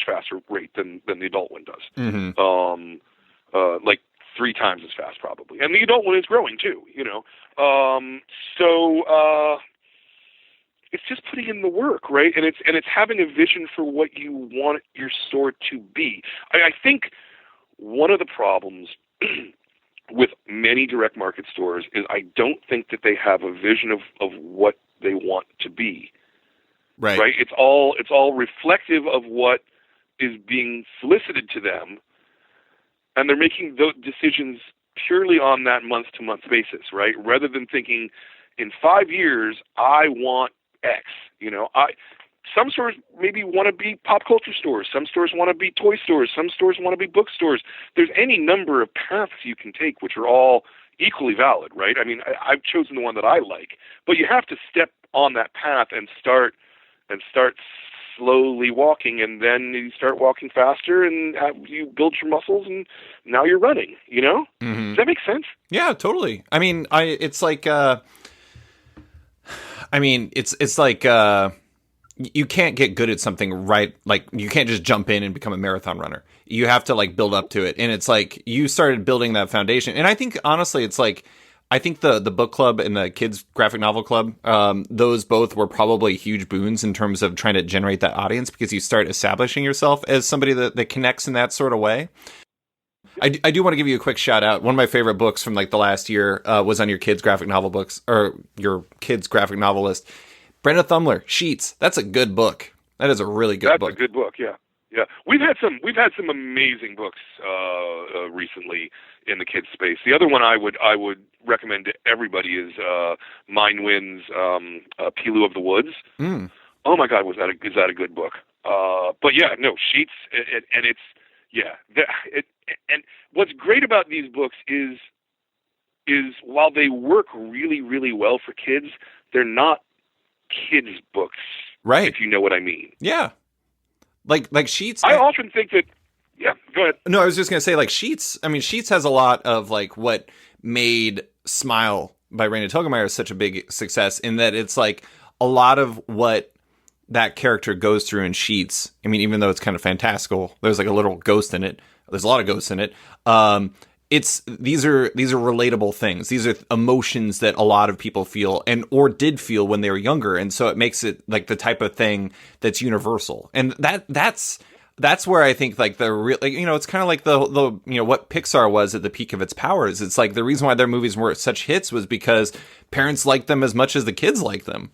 faster rate than the adult one does. Mm-hmm. Like 3 times as fast probably, and the adult one is growing too. You know, it's just putting in the work, right? And it's having a vision for what you want your store to be. I think one of the problems with many direct market stores is I don't think that they have a vision of what they want to be. Right? It's all reflective of what is being solicited to them, and they're making those decisions purely on that month-to-month basis, right? Rather than thinking, in 5 years, I want X. Some stores maybe want to be pop culture stores. Some stores want to be toy stores. Some stores want to be bookstores. There's any number of paths you can take, which are all equally valid, right? I mean, I've chosen the one that I like, but you have to step on that path and start slowly walking, and then you start walking faster, and you build your muscles, and now you're running. Mm-hmm. Does that make sense? Yeah, totally. I mean, it's like, you can't get good at something right. Like, you can't just jump in and become a marathon runner. You have to like build up to it, and it's like you started building that foundation. And I think honestly, it's like, I think the book club and the kids graphic novel club, those both were probably huge boons in terms of trying to generate that audience, because you start establishing yourself as somebody that connects in that sort of way. I do want to give you a quick shout out. One of my favorite books from like the last year was on your kids graphic novel books, or your kids graphic novel list. Brenda Thumler, Sheets. That's a good book. That is a really good book. That's a good book. Yeah. Yeah, we've had some amazing books recently in the kids space. The other one I would recommend to everybody is Mine Win's Pilu of the Woods. Mm. Oh my God, is that a good book? But yeah, no, Sheets, and it's and what's great about these books is while they work really, really well for kids, they're not kids books, right? If you know what I mean. Yeah. Like Sheets. I often think that. Yeah, go ahead. No, I was just gonna say, like, Sheets. I mean, Sheets has a lot of like what made Smile by Raina Telgemeier such a big success, in that it's like a lot of what that character goes through in Sheets. I mean, even though it's kind of fantastical, there's like a little ghost in it. There's a lot of ghosts in it. These are relatable things. These are emotions that a lot of people feel or did feel when they were younger, and so it makes it like the type of thing that's universal. And that's where I think like the real, like, it's kind of like the what Pixar was at the peak of its powers. It's like the reason why their movies were such hits was because parents liked them as much as the kids liked them.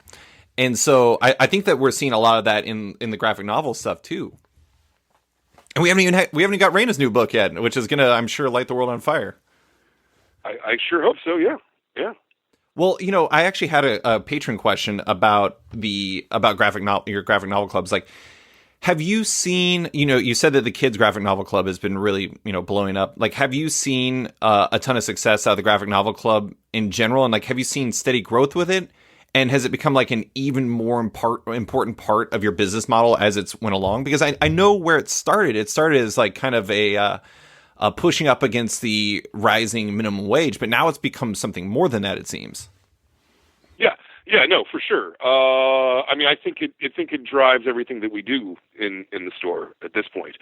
And so I think that we're seeing a lot of that in the graphic novel stuff too. And we haven't even got Raina's new book yet, which is gonna, I'm sure, light the world on fire. I sure hope so. Yeah, yeah. Well, I actually had a patron question about your graphic novel clubs. Like, have you seen? You said that the kids graphic novel club has been really blowing up. Like, have you seen a ton of success out of the graphic novel club in general? And like, have you seen steady growth with it? And has it become like an even more important part of your business model as it's went along? Because I know where it started. It started as like kind of a pushing up against the rising minimum wage, but now it's become something more than that, it seems. Yeah, no, for sure. I mean, I think it drives everything that we do in the store at this point.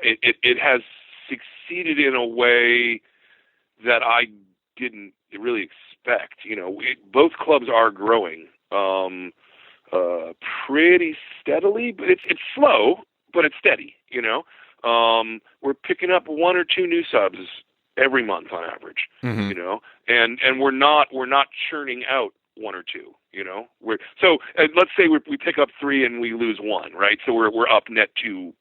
It has succeeded in a way that I didn't really expect. Both clubs are growing pretty steadily, but it's slow, but it's steady. We're picking up 1 or 2 new subs every month on average. Mm-hmm. And we're not churning out 1 or 2. Let's say we pick up 3 and we lose 1, right? So we're up net 2.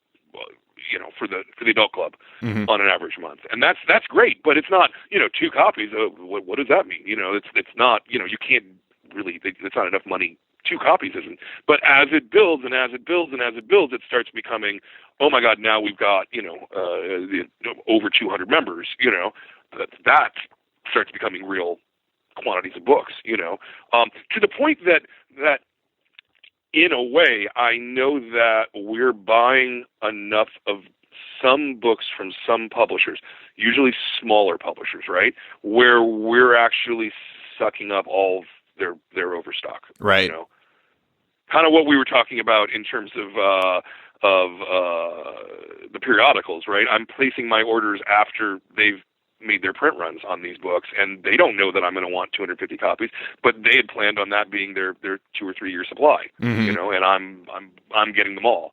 For the adult club, mm-hmm. on an average month, and that's great. But it's not 2 copies. What does that mean? It's not you can't really. It's not enough money. 2 copies isn't. But as it builds and as it builds and as it builds, it starts becoming, oh my God! Now we've got over 200 members. That starts becoming real quantities of books. To the point that. In a way, I know that we're buying enough of some books from some publishers, usually smaller publishers, right, where we're actually sucking up all of their overstock. Right. Kind of what we were talking about in terms of the periodicals, right? I'm placing my orders after they've made their print runs on these books, and they don't know that I'm going to want 250 copies, but they had planned on that being their 2 or 3 year supply, you know, and I'm getting them all.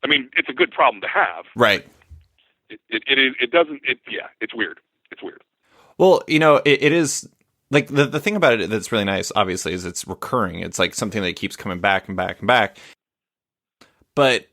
I mean, it's a good problem to have. Right. It's weird. It's weird. Well, you know, it is like the thing about it that's really nice, obviously, is it's recurring. It's like something that keeps coming back and back and back. But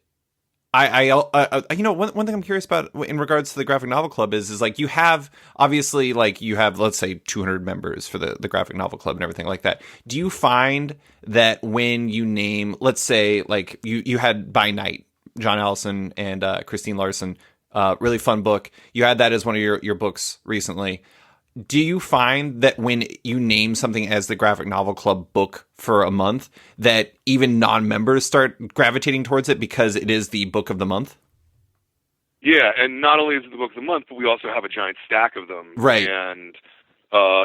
I you know, one thing I'm curious about in regards to the graphic novel club is like you have, obviously, like you have, let's say 200 members for the graphic novel club and everything like that. Do you find that when you name, let's say, like you had By Night, John Allison and Christine Larson, really fun book. You had that as one of your books recently. Do you find that when you name something as the Graphic Novel Club book for a month, that even non-members start gravitating towards it because it is the book of the month? Yeah, and not only is it the book of the month, but we also have a giant stack of them. Right. And,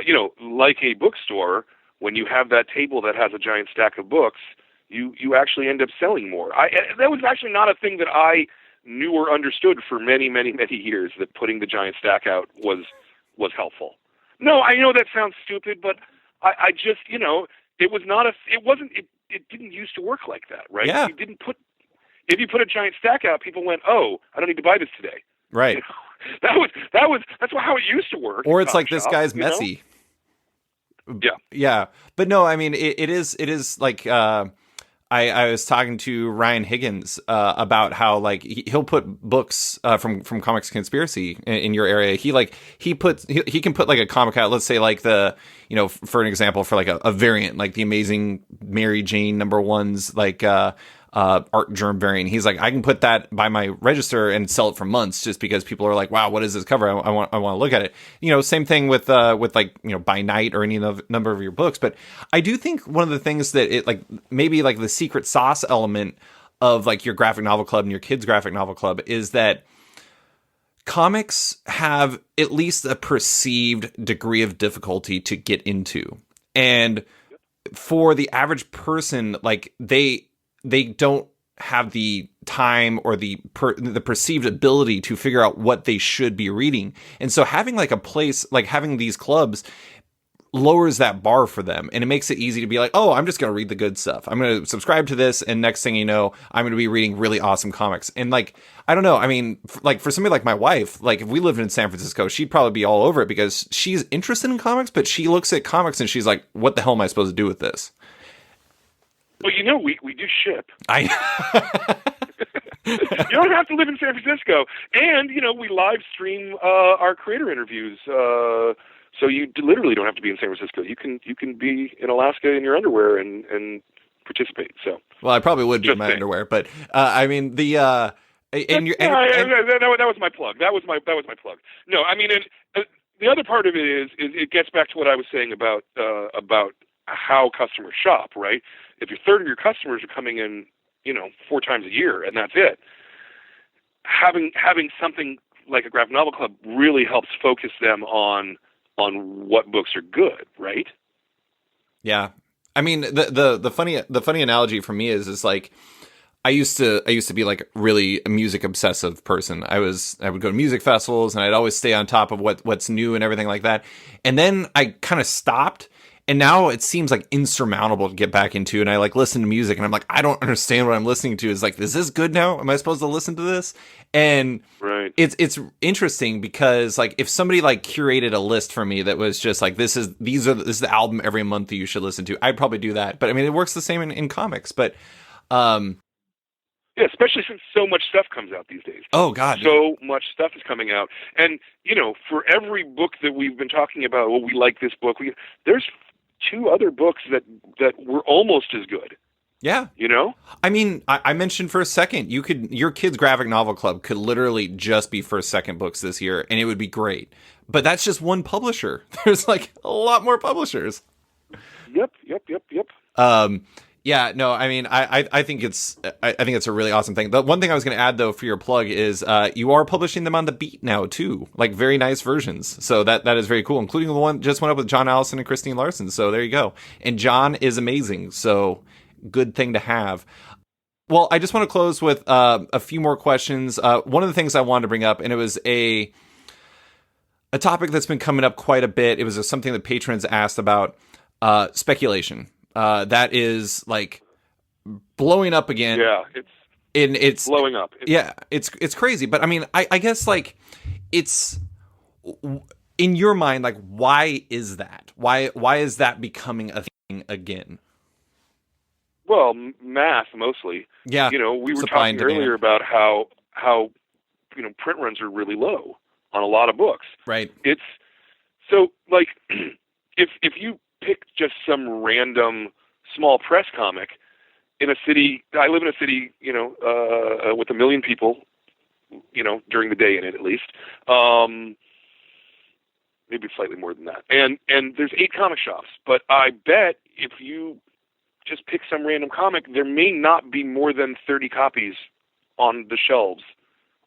you know, like a bookstore, when you have that table that has a giant stack of books, you actually end up selling more. That was actually not a thing that I knew or understood for many, many, many years, that putting the giant stack out was helpful. No, I know that sounds stupid, but I just, you know, it didn't used to work like that, right? Yeah. If you put a giant stack out, people went, oh, I don't need to buy this today. Right. You know? That's how it used to work. Or it's like, this guy's messy. Yeah. Yeah. But no, I mean, it is like, I was talking to Ryan Higgins about how like he'll put books from Comics Conspiracy in your area. He can put like a comic out. Let's say like the, you know, for an example, for like a variant, like the Amazing Mary Jane #1's like art germ variant. He's like, I can put that by my register and sell it for months just because people are like, wow, what is this cover? I want to look at it. You know, same thing with like, you know, By Night or any number of your books. But I do think one of the things that it like maybe like the secret sauce element of like your graphic novel club and your kids' graphic novel club is that comics have at least a perceived degree of difficulty to get into. And for the average person, like they don't have the time or the perceived ability to figure out what they should be reading. And so having like a place, like having these clubs lowers that bar for them. And it makes it easy to be like, oh, I'm just going to read the good stuff. I'm going to subscribe to this. And next thing you know, I'm going to be reading really awesome comics. And like, I don't know. I mean, like for somebody like my wife, like if we lived in San Francisco, she'd probably be all over it because she's interested in comics, but she looks at comics and she's like, what the hell am I supposed to do with this? Well, you know, we do ship. You don't have to live in San Francisco. And, you know, we live stream our creator interviews. So you literally don't have to be in San Francisco. You can be in Alaska in your underwear and participate. So, well, I probably would be in my underwear, but I mean that was my plug. That was my plug. No, I mean, and the other part of it is it gets back to what I was saying about how customers shop, right? If a third of your customers are coming in, you know, 4 times a year, and that's it, having something like a graphic novel club really helps focus them on what books are good, right? Yeah, I mean the funny analogy for me is like I used to be like really a music obsessive person. I would go to music festivals and I'd always stay on top of what's new and everything like that. And then I kind of stopped. And now it seems like insurmountable to get back into. And I like listen to music and I'm like, I don't understand what I'm listening to. Is like, is this good now? Am I supposed to listen to this? And right. It's interesting because like if somebody like curated a list for me that was just like, this is the album every month that you should listen to, I'd probably do that. But I mean, it works the same in comics, but, yeah, especially since so much stuff comes out these days. Oh God. So much stuff is coming out. And, you know, for every book that we've been talking about, well, we like this book, there's 2 other books that were almost as good. Yeah. You know? I mean, I mentioned for a second, your kids' graphic novel club could literally just be first, second books this year, and it would be great. But that's just one publisher. There's like a lot more publishers. Yep. Yeah, no, I mean, I think it's a really awesome thing. The one thing I was going to add though for your plug is you are publishing them on The Beat now too, like very nice versions. So that is very cool, including the one just went up with John Allison and Christine Larson. So there you go. And John is amazing. So good thing to have. Well, I just want to close with a few more questions. One of the things I wanted to bring up, and it was a topic that's been coming up quite a bit. It was something that patrons asked about, speculation. That is like blowing up again. Yeah, it's blowing up. It's crazy. But I mean, I guess like it's in your mind, like why is that? Why is that becoming a thing again? Well, math mostly. Yeah, we were talking earlier about how print runs are really low on a lot of books. Right. It's so like if you pick just some random small press comic in a city. I live in a city, with 1 million people, during the day in it at least. Maybe slightly more than that. And there's 8 comic shops, but I bet if you just pick some random comic, there may not be more than 30 copies on the shelves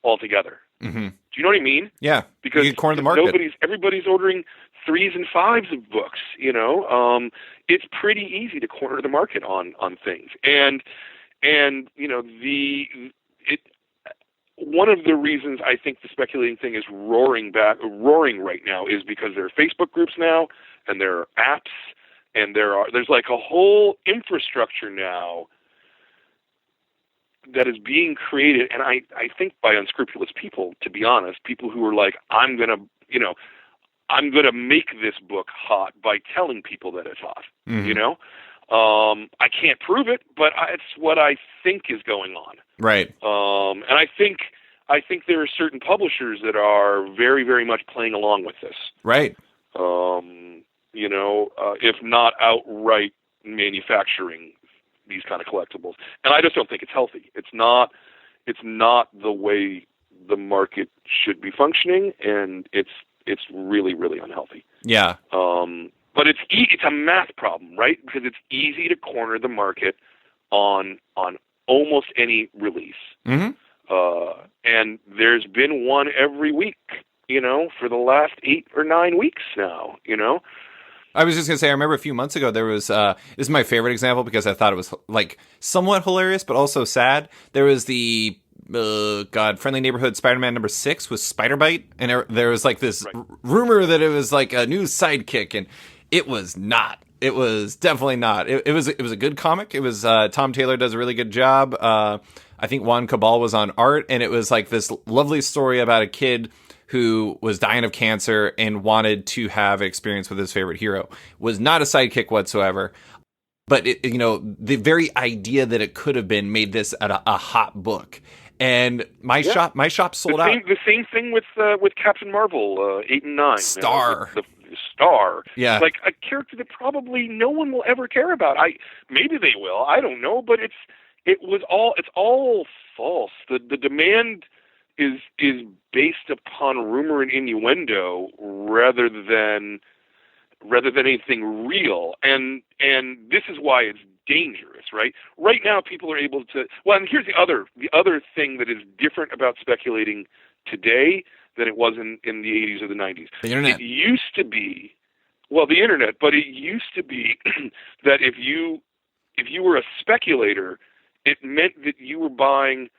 altogether. Mm-hmm. Do you know what I mean? Yeah, because you corner the market. Everybody's ordering 3s and 5s of books. It's pretty easy to corner the market on things, and one of the reasons I think the speculating thing is roaring right now is because there are Facebook groups now, and there are apps, and there's like a whole infrastructure now that is being created, and I think by unscrupulous people, to be honest, people who are like, I'm gonna make this book hot by telling people that it's hot. Mm-hmm. I can't prove it, but it's what I think is going on. Right. And I think there are certain publishers that are very, very much playing along with this. Right. If not outright manufacturing these kind of collectibles. And I just don't think it's healthy. It's not the way the market should be functioning, and it's really, really unhealthy. Yeah. But it's a math problem, right? Because it's easy to corner the market on almost any release. Mm-hmm. And there's been one every week, for the last 8 or 9 weeks now, I was just going to say, I remember a few months ago, there was, this is my favorite example because I thought it was like somewhat hilarious, but also sad. There was the, Friendly Neighborhood Spider-Man #6 with Spider-Bite. And there was like this rumor that it was like a new sidekick, and it was not. It was definitely not. It was a good comic. It was, Tom Taylor does a really good job. I think Juan Cabal was on art, and it was like this lovely story about a kid who was dying of cancer and wanted to have an experience with his favorite hero. Was not a sidekick whatsoever. But, the very idea that it could have been made this a hot book. And my shop sold out. The same thing with Captain Marvel 8 and 9. Star. The Star. Yeah. Like a character that probably no one will ever care about. Maybe they will. I don't know. But it's all false. The demand is based upon rumor and innuendo rather than anything real, and this is why it's dangerous, right? Right now, people are able to. Well, and here's the other thing that is different about speculating today than it was in the 80s or the 90s. The internet. It used to be, the internet, but it used to be that if you were a speculator, it meant that you were buying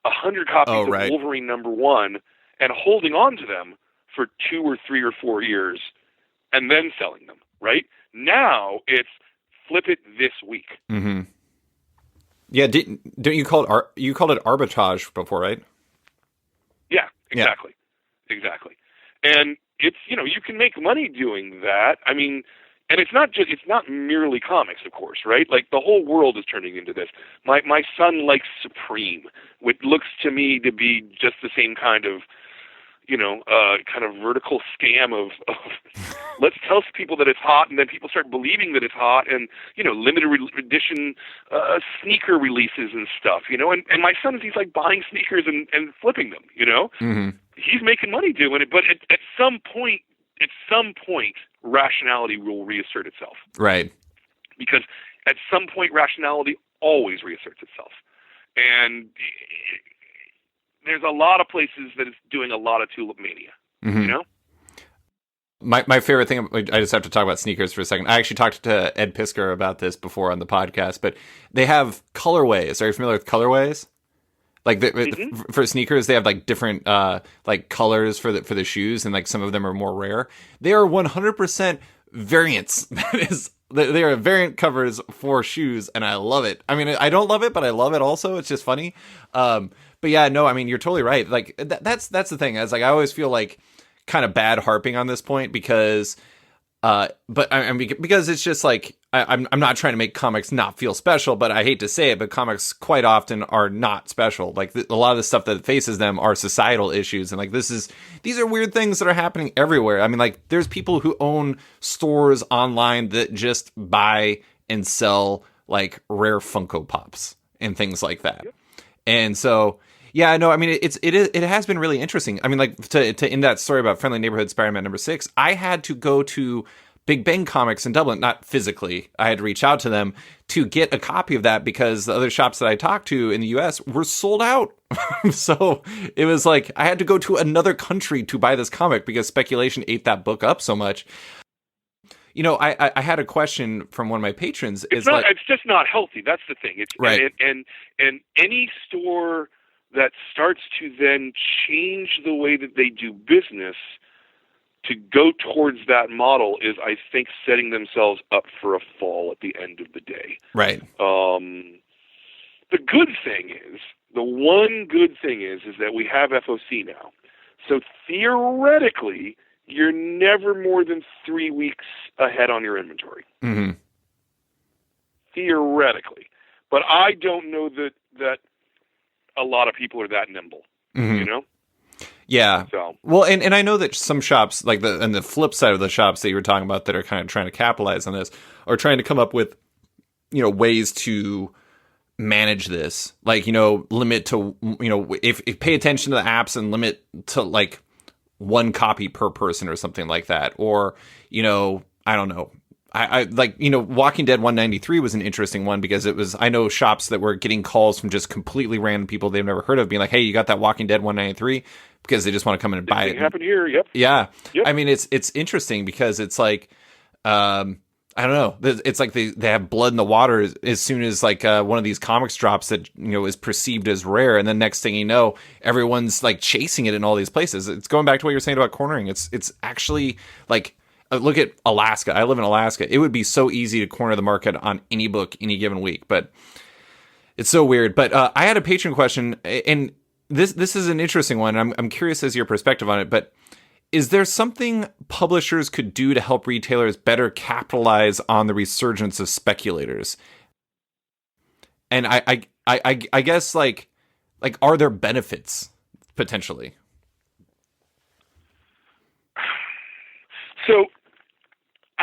100 copies of Wolverine #1 and holding on to them for 2 or 3 or 4 years and then selling them, right? Now it's flip it this week. Mm-hmm. Yeah, don't you call it arbitrage before, right? Yeah, exactly. Yeah. Exactly. And it's, you can make money doing that. I mean, and it's not merely comics, of course, right? Like the whole world is turning into this. My son likes Supreme, which looks to me to be just the same kind of, kind of vertical scam of let's tell people that it's hot, and then people start believing that it's hot, and limited edition sneaker releases and stuff, and my son, he's like buying sneakers and flipping them, Mm-hmm. He's making money doing it, but at some point, rationality will reassert itself. Right. Because at some point, rationality always reasserts itself. And there's a lot of places that is doing a lot of tulip mania, mm-hmm. My favorite thing, I just have to talk about sneakers for a second. I actually talked to Ed Pisker about this before on the podcast, but they have colorways. Are you familiar with colorways? Like for sneakers, they have like different like colors for the shoes, and like some of them are more rare. They are 100% variants. They are variant covers for shoes, and I love it. I mean, I don't love it, but I love it also. It's just funny. But yeah, no, I mean, you're totally right. Like that's the thing. It's like I always feel like kind of bad harping on this point because because it's just like I'm not trying to make comics not feel special, but I hate to say it, but comics quite often are not special. Like a lot of the stuff that faces them are societal issues, and like these are weird things that are happening everywhere. I mean, like there's people who own stores online that just buy and sell like rare Funko Pops and things like that, and so. Yeah, no, I mean it has been really interesting. I mean, like to end that story about Friendly Neighborhood Spider-Man #6, I had to go to Big Bang Comics in Dublin, not physically. I had to reach out to them to get a copy of that because the other shops that I talked to in the US were sold out. So it was like I had to go to another country to buy this comic because speculation ate that book up so much. You know, I had a question from one of my patrons. It's just not healthy. That's the thing. It's right. And any store that starts to then change the way that they do business to go towards that model is, I think, setting themselves up for a fall at the end of the day. Right. The good thing is, the one good thing is that we have FOC now. So theoretically, you're never more than 3 weeks ahead on your inventory. Mm-hmm. Theoretically. But I don't know that a lot of people are that nimble, you know? Yeah. So. Well, and I know that some shops, like the flip side of the shops that you were talking about that are kind of trying to capitalize on this, are trying to come up with, you know, ways to manage this. Like, you know, limit to, you know, if pay attention to the apps and limit to like one copy per person or something like that. Or, you know, I don't know. I like, you know, Walking Dead 193 was an interesting one because it was, I know shops that were getting calls from just completely random people they've never heard of being like, hey, you got that Walking Dead 193? Because they just want to come in and buy it. Happened here. Yep. Yeah. Yep. I mean, it's interesting because it's like, I don't know. It's like they have blood in the water as soon as like one of these comics drops that, you know, is perceived as rare. And then next thing you know, everyone's like chasing it in all these places. It's going back to what you were saying about cornering. It's actually like, look at Alaska. I live in Alaska. It would be so easy to corner the market on any book any given week, but it's so weird. But I had a patron question, and this is an interesting one. I'm curious as your perspective on it. But is there something publishers could do to help retailers better capitalize on the resurgence of speculators? And I guess like are there benefits potentially? So.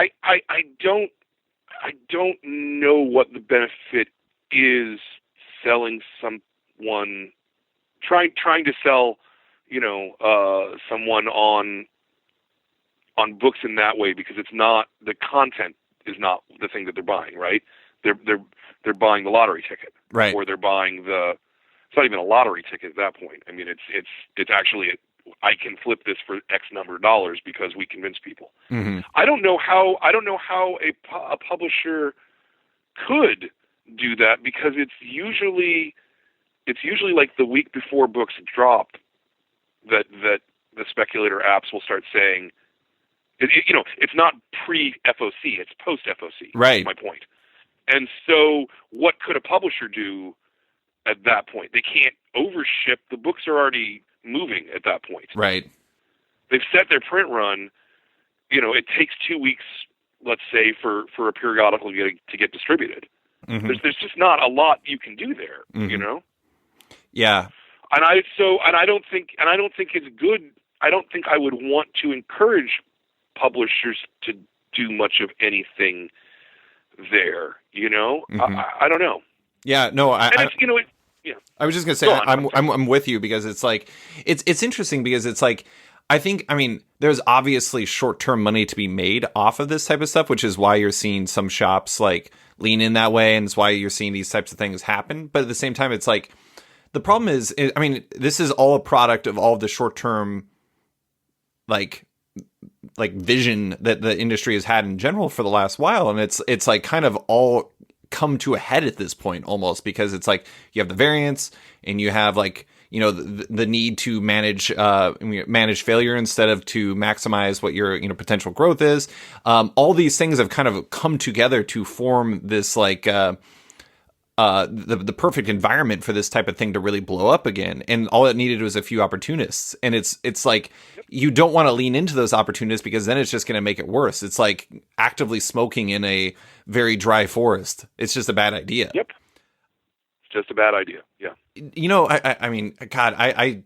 I don't know what the benefit is selling someone trying to sell, you know, someone on books in that way, because it's not, the content is not the thing that they're buying, right? They're buying the lottery ticket, right? Or they're buying it's not even a lottery ticket at that point. I mean, it's actually I can flip this for X number of dollars because we convince people. Mm-hmm. I don't know how a publisher could do that, because it's usually like the week before books drop that the speculator apps will start saying, you know, it's not pre-FOC, it's post-FOC. Right. That's my point. And so what could a publisher do at that point? They can't overship. The books are already moving at that point. Right. They've set their print run. You know, it takes 2 weeks, let's say, for a periodical to get distributed. Mm-hmm. There's just not a lot you can do there, mm-hmm. you know? Yeah. And I don't think it's good. I don't think I would want to encourage publishers to do much of anything there, you know? Mm-hmm. I don't know. Yeah, no, yeah. I was just gonna say I'm with you, because it's like it's interesting, because it's like I mean there's obviously short-term money to be made off of this type of stuff, which is why you're seeing some shops like lean in that way, and it's why you're seeing these types of things happen. But at the same time, it's like the problem is, I mean, this is all a product of all of the short-term like vision that the industry has had in general for the last while, and it's like kind of all come to a head at this point almost, because it's like you have the variants and you have like, you know, the need to manage failure instead of to maximize what your, you know, potential growth is. All these things have kind of come together to form this like the perfect environment for this type of thing to really blow up again. And all it needed was a few opportunists. And it's like you don't want to lean into those opportunists, because then it's just going to make it worse. It's like actively smoking in a very dry forest. It's just a bad idea. Yep. It's just a bad idea. Yeah. You know, I mean, God, I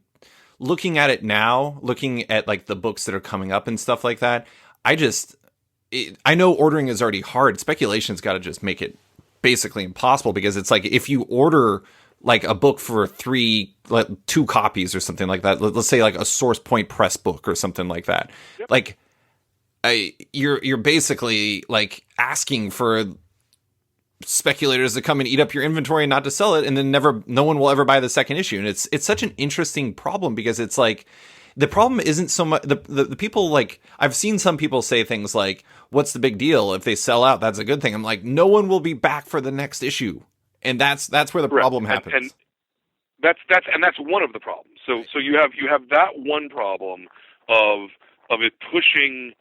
looking at it now, looking at like the books that are coming up and stuff like that, I know ordering is already hard. Speculation's got to just make it basically impossible, because it's like if you order like a book for 2 copies or something like that, let's say like a Source Point Press book or something like that, yep. Like you're basically like asking for speculators to come and eat up your inventory and not to sell it, and then no one will ever buy the second issue. And it's such an interesting problem, because it's like the problem isn't so much the people, like I've seen some people say things like, what's the big deal if they sell out? That's a good thing. I'm like, no one will be back for the next issue, and that's where the problem happens. And that's one of the problems. So you have that one problem of it pushing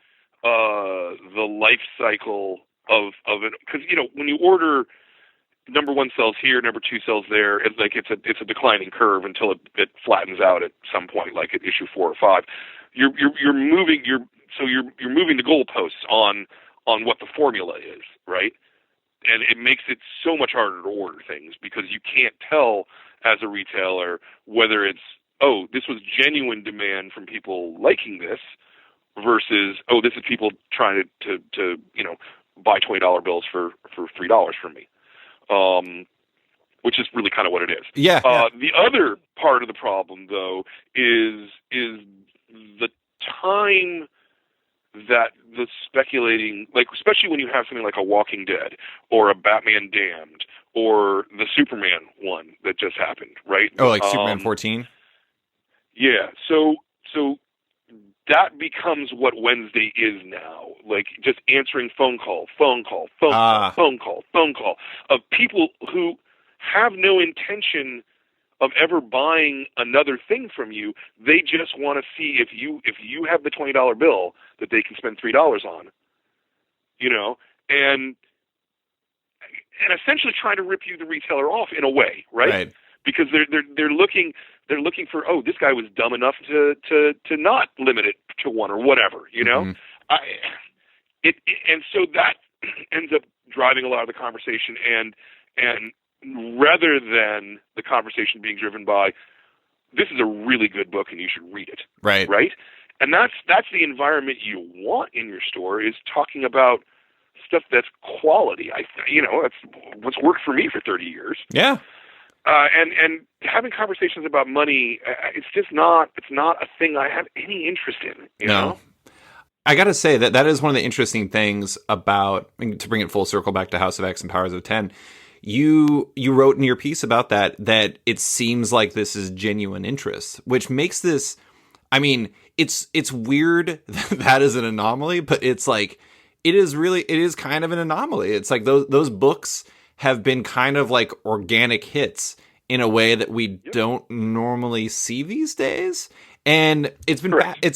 the life cycle of it, because you know when you order, number 1 sells here, number 2 sells there. It's a declining curve until it flattens out at some point, like at issue 4 or 5. You're moving the goalposts on what the formula is, right? And it makes it so much harder to order things, because you can't tell as a retailer whether it's, oh, this was genuine demand from people liking this, versus, oh, this is people trying to you know, buy $20 bills for $3 from me. Which is really kind of what it is. Yeah. The other part of the problem, though, is the time that the speculating, like especially when you have something like a Walking Dead or a Batman Damned or the Superman one that just happened, right? Oh, like Superman 14? Yeah. So that becomes what Wednesday is now. Like just answering phone call of people who have no intention of ever buying another thing from you. They just want to see if you have the $20 bill that they can spend $3 on, you know, and essentially trying to rip you, the retailer, off in a way, right? Because they're looking for, oh, this guy was dumb enough to not limit it to 1 or whatever, you know. Mm-hmm. And so that ends up driving a lot of the conversation, and rather than the conversation being driven by, this is a really good book and you should read it, right? And that's the environment you want in your store, is talking about stuff that's quality. That's what's worked for me for 30 years. Yeah. And having conversations about money, it's not a thing I have any interest in. You know? I got to say that is one of the interesting things about, to bring it full circle back to House of X and Powers of 10. You wrote in your piece about that it seems like this is genuine interest, which makes this, I mean, it's weird that is an anomaly, but it's like, it is kind of an anomaly. It's like those books have been kind of like organic hits in a way that we don't normally see these days. And it's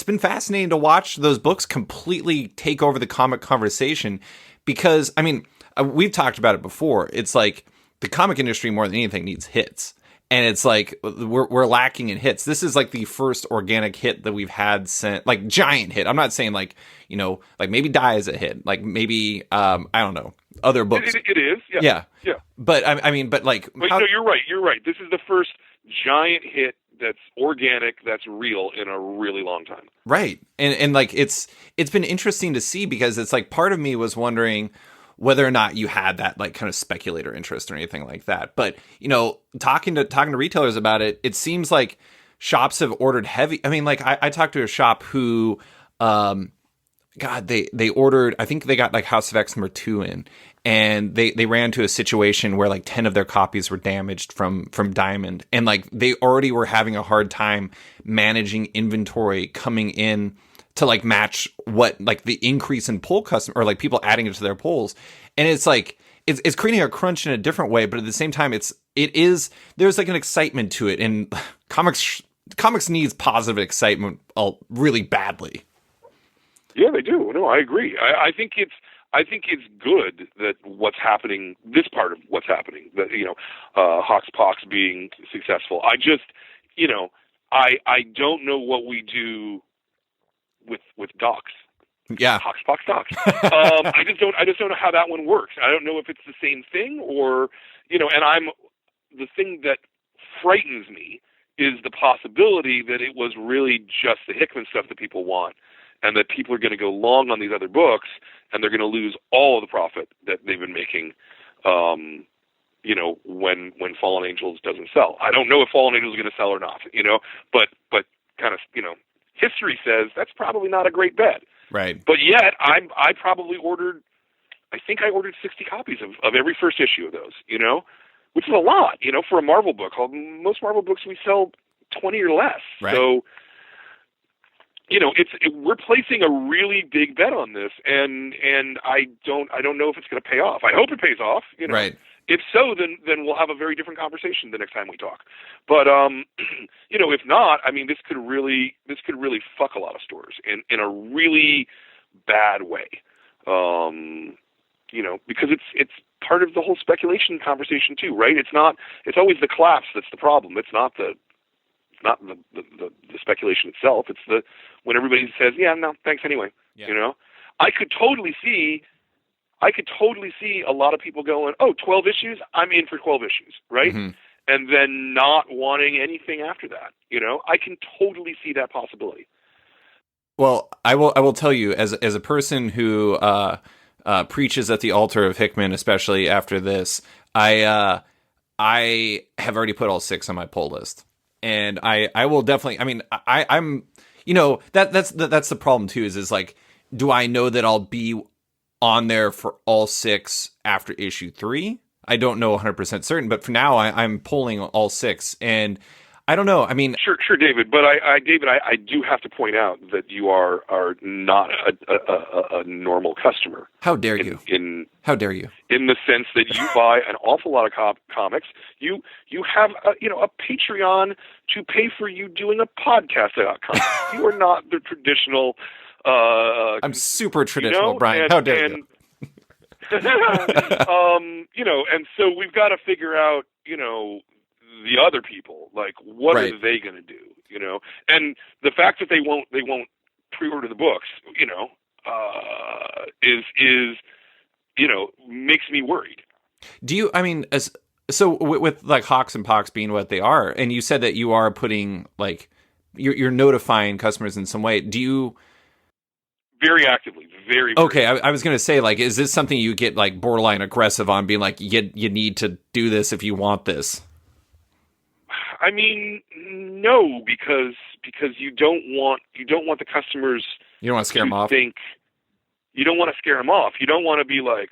been fascinating to watch those books completely take over the comic conversation, because, I mean, we've talked about it before. It's like the comic industry more than anything needs hits. And it's like we're lacking in hits. This is like the first organic hit that we've had since, like, giant hit. I'm not saying like, you know, like maybe Die is a hit. Like maybe, I don't know, other books. It is. Yeah. But I mean, but like. But no, you're right. You're right. This is the first giant hit that's organic, that's real in a really long time. Right. And like it's been interesting to see, because it's like part of me was wondering whether or not you had that like kind of speculator interest or anything like that. But, you know, talking to retailers about it, it seems like shops have ordered heavy. I mean, like I talked to a shop who, they ordered, I think they got like House of X number 2 in, and they ran into a situation where like 10 of their copies were damaged from Diamond. And like they already were having a hard time managing inventory coming in to like match what like the increase in poll customer, or like people adding it to their polls. And it's like, it's creating a crunch in a different way, but at the same time, there's like an excitement to it, and comics needs positive excitement really badly. Yeah, they do. No, I agree. I think it's good that what's happening, this part of what's happening, that Hox Pox being successful. I just, I don't know what we do with docs. Yeah, Hox Pox docs. I just don't know how that one works. I don't know if it's the same thing or, and the thing that frightens me is the possibility that it was really just the Hickman stuff that people want, and that people are going to go long on these other books, and they're going to lose all of the profit that they've been making, when Fallen Angels doesn't sell. I don't know if Fallen Angels is going to sell or not, but kind of, history says that's probably not a great bet. Right. But yet, I probably ordered 60 copies of every first issue of those, which is a lot, for a Marvel book. Most Marvel books we sell 20 or less. Right. So, we're placing a really big bet on this, and I don't know if it's going to pay off. I hope it pays off. Right. If so, then we'll have a very different conversation the next time we talk. But if not, I mean, this could really fuck a lot of stores in a really bad way. Because it's part of the whole speculation conversation too, right? It's always the collapse that's the problem. It's not the speculation itself. It's when everybody says, yeah, no, thanks anyway. Yeah. I could totally see a lot of people going, 12 issues, I'm in for 12 issues, right? Mm-hmm. And then not wanting anything after that. I can totally see that possibility. Well, I will tell you, as a person who preaches at the altar of Hickman, especially after this, I have already put all 6 on my pull list. And I will definitely, I mean, I'm, that's the problem too, is like, do I know that I'll be on there for all 6 after issue 3? I don't know 100% certain, but for now I'm pulling all 6, and I don't know. I mean, sure, David. But I do have to point out that you are not a normal customer. How dare you? How dare you? In the sense that you buy an awful lot of comics. You have a Patreon to pay for you doing a podcast about comics. You are not the traditional. I'm super traditional, Brian. How dare you? And so we've got to figure out, the other people, like, what are they going to do, And the fact that they won't pre-order the books, is makes me worried. Do you? I mean, with like Hox and Pox being what they are, and you said that you are putting like you're notifying customers in some way. Do you? Very actively, very okay. I was going to say, like, is this something you get like borderline aggressive on, being like, you need to do this if you want this? I mean, no, because you don't want the customers. You don't want to scare them off. You don't want to scare them off. You don't want to be like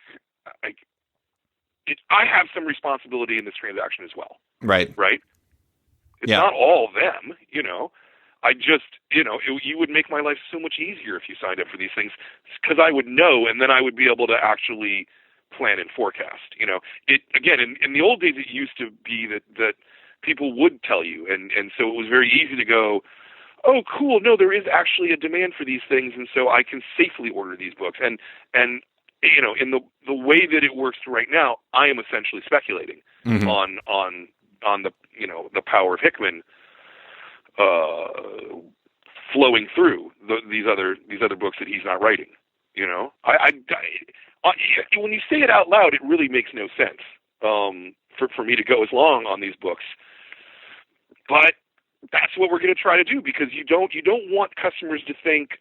I have some responsibility in this transaction as well. Right. Right. It's not all them. I just, you would make my life so much easier if you signed up for these things, because I would know, and then I would be able to actually plan and forecast. Again, in the old days, it used to be that people would tell you, and so it was very easy to go, oh, cool, no, there is actually a demand for these things, and so I can safely order these books. And in the way that it works right now, I am essentially speculating on the power of Hickman flowing through these other books that he's not writing. When you say it out loud, it really makes no sense for me to go as long on these books. But that's what we're going to try to do, because you don't want customers to think,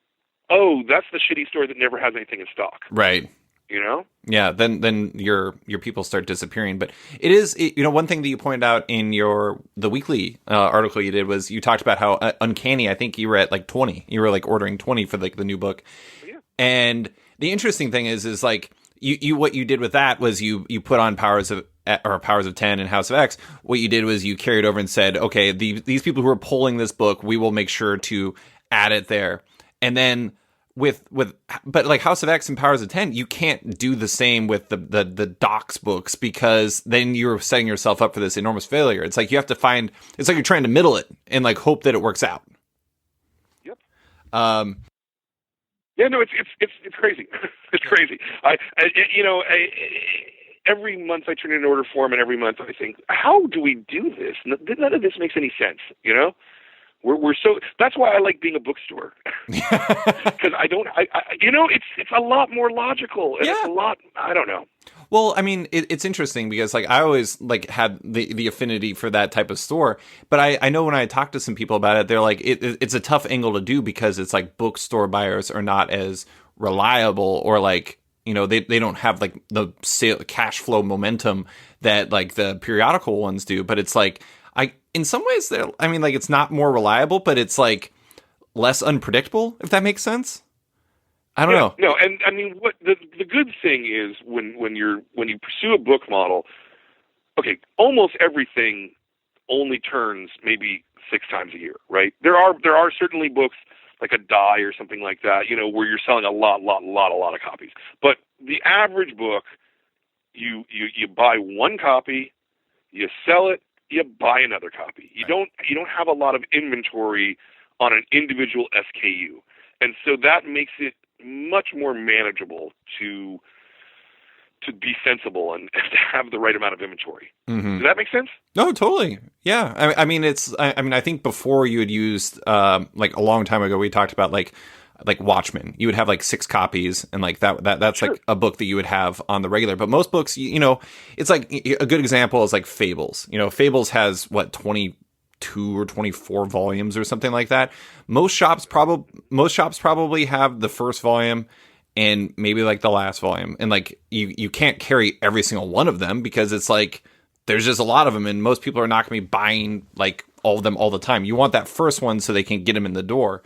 oh, that's the shitty store that never has anything in stock. Right. Yeah, then your people start disappearing. But it is, one thing that you pointed out in the weekly article you did was you talked about how uncanny. I think you were at like 20. You were like ordering 20 for like the new book. Yeah. And the interesting thing is like you what you did with that was you put on Powers of 10 and House of X. What you did was you carried over and said, okay, these people who are pulling this book, we will make sure to add it there. And then but like House of X and Powers of 10, you can't do the same with the Docs books, because then you're setting yourself up for this enormous failure. It's like you have to it's like you're trying to middle it and like hope that it works out. Yep. Yeah, no, it's crazy. It's crazy. Every month I turn in an order form, and every month I think, how do we do this? None of this makes any sense, you know? We're so, that's why I like being a bookstore. Because it's a lot more logical, and it's a lot, I don't know. Well, I mean, it's interesting because like I always like had the affinity for that type of store, but I know when I talk to some people about it, they're like, it's a tough angle to do because it's like bookstore buyers are not as reliable, or like, you know, they don't have like the cash flow momentum that like the periodical ones do. But it's like, in some ways, it's not more reliable, but it's like less unpredictable, if that makes sense. I don't know. No, and I mean, what the good thing is when you pursue a book model, okay, almost everything only turns maybe 6 times a year, right? There are certainly books like a Die or something like that, you know, where you're selling a lot of copies. But the average book, you buy one copy, you sell it, you buy another copy. You don't have a lot of inventory on an individual SKU, and so that makes it much more manageable to be sensible and to have the right amount of inventory. Mm-hmm. Does that make sense? No, totally. Yeah. I think before you had used, like a long time ago, we talked about like Watchmen, you would have like 6 copies, and like that's sure. Like a book that you would have on the regular. But most books, you know, it's like a good example is like Fables. You know, Fables has 22 or 24 volumes or something like that. Most shops probably have the first volume and maybe like the last volume, and like you can't carry every single one of them because it's like there's just a lot of them, and most people are not going to be buying like all of them all the time. You want that first one so they can get them in the door.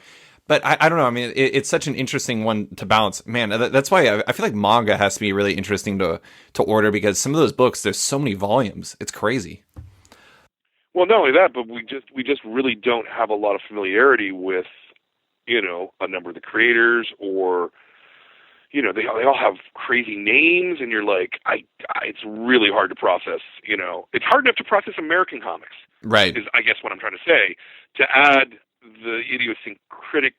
But I don't know. I mean, it's such an interesting one to balance. Man, that's why I feel like manga has to be really interesting to order, because some of those books, there's so many volumes. It's crazy. Well, not only that, but we just really don't have a lot of familiarity with, you know, a number of the creators, or, you know, they all have crazy names, and you're like, it's really hard to process. You know, it's hard enough to process American comics. Right. Is I guess what I'm trying to say. To add the idiosyncratic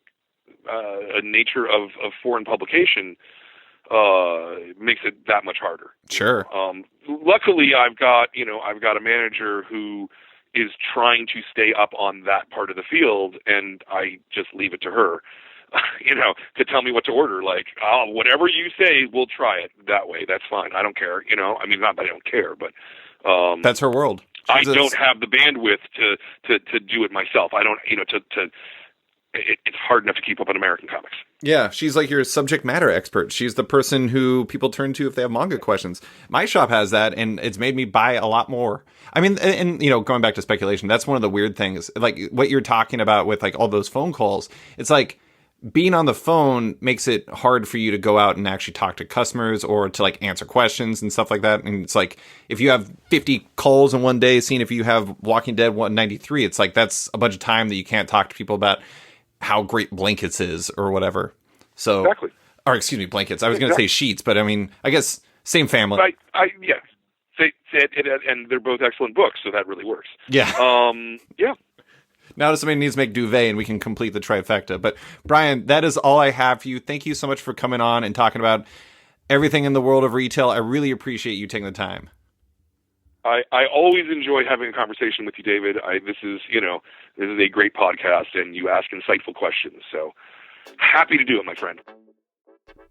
nature of foreign publication makes it that much harder. Sure. Luckily, I've got a manager who is trying to stay up on that part of the field, and I just leave it to her, you know, to tell me what to order. Like, whatever you say, we'll try it that way. That's fine. I don't care. You know, I mean, not that I don't care, but that's her world. I don't have the bandwidth to do it myself. I don't, you know, it's hard enough to keep up on American comics. Yeah, she's like your subject matter expert. She's the person who people turn to if they have manga questions. My shop has that, and it's made me buy a lot more. I mean, and you know, going back to speculation, that's one of the weird things. Like what you're talking about with like all those phone calls, it's like being on the phone makes it hard for you to go out and actually talk to customers or to like answer questions and stuff like that. And it's like, if you have 50 calls in one day, seeing if you have Walking Dead 193, it's like, that's a bunch of time that you can't talk to people about how great Blankets is or whatever. So, exactly. Or excuse me, Blankets. I was going to say Sheets, but I mean, I guess same family. Yeah. And they're both excellent books, so that really works. Yeah. Yeah. Now somebody needs to make duvet and we can complete the trifecta. But Brian, that is all I have for you. Thank you so much for coming on and talking about everything in the world of retail. I really appreciate you taking the time. I always enjoy having a conversation with you, David. This is a great podcast, and you ask insightful questions. So happy to do it, my friend.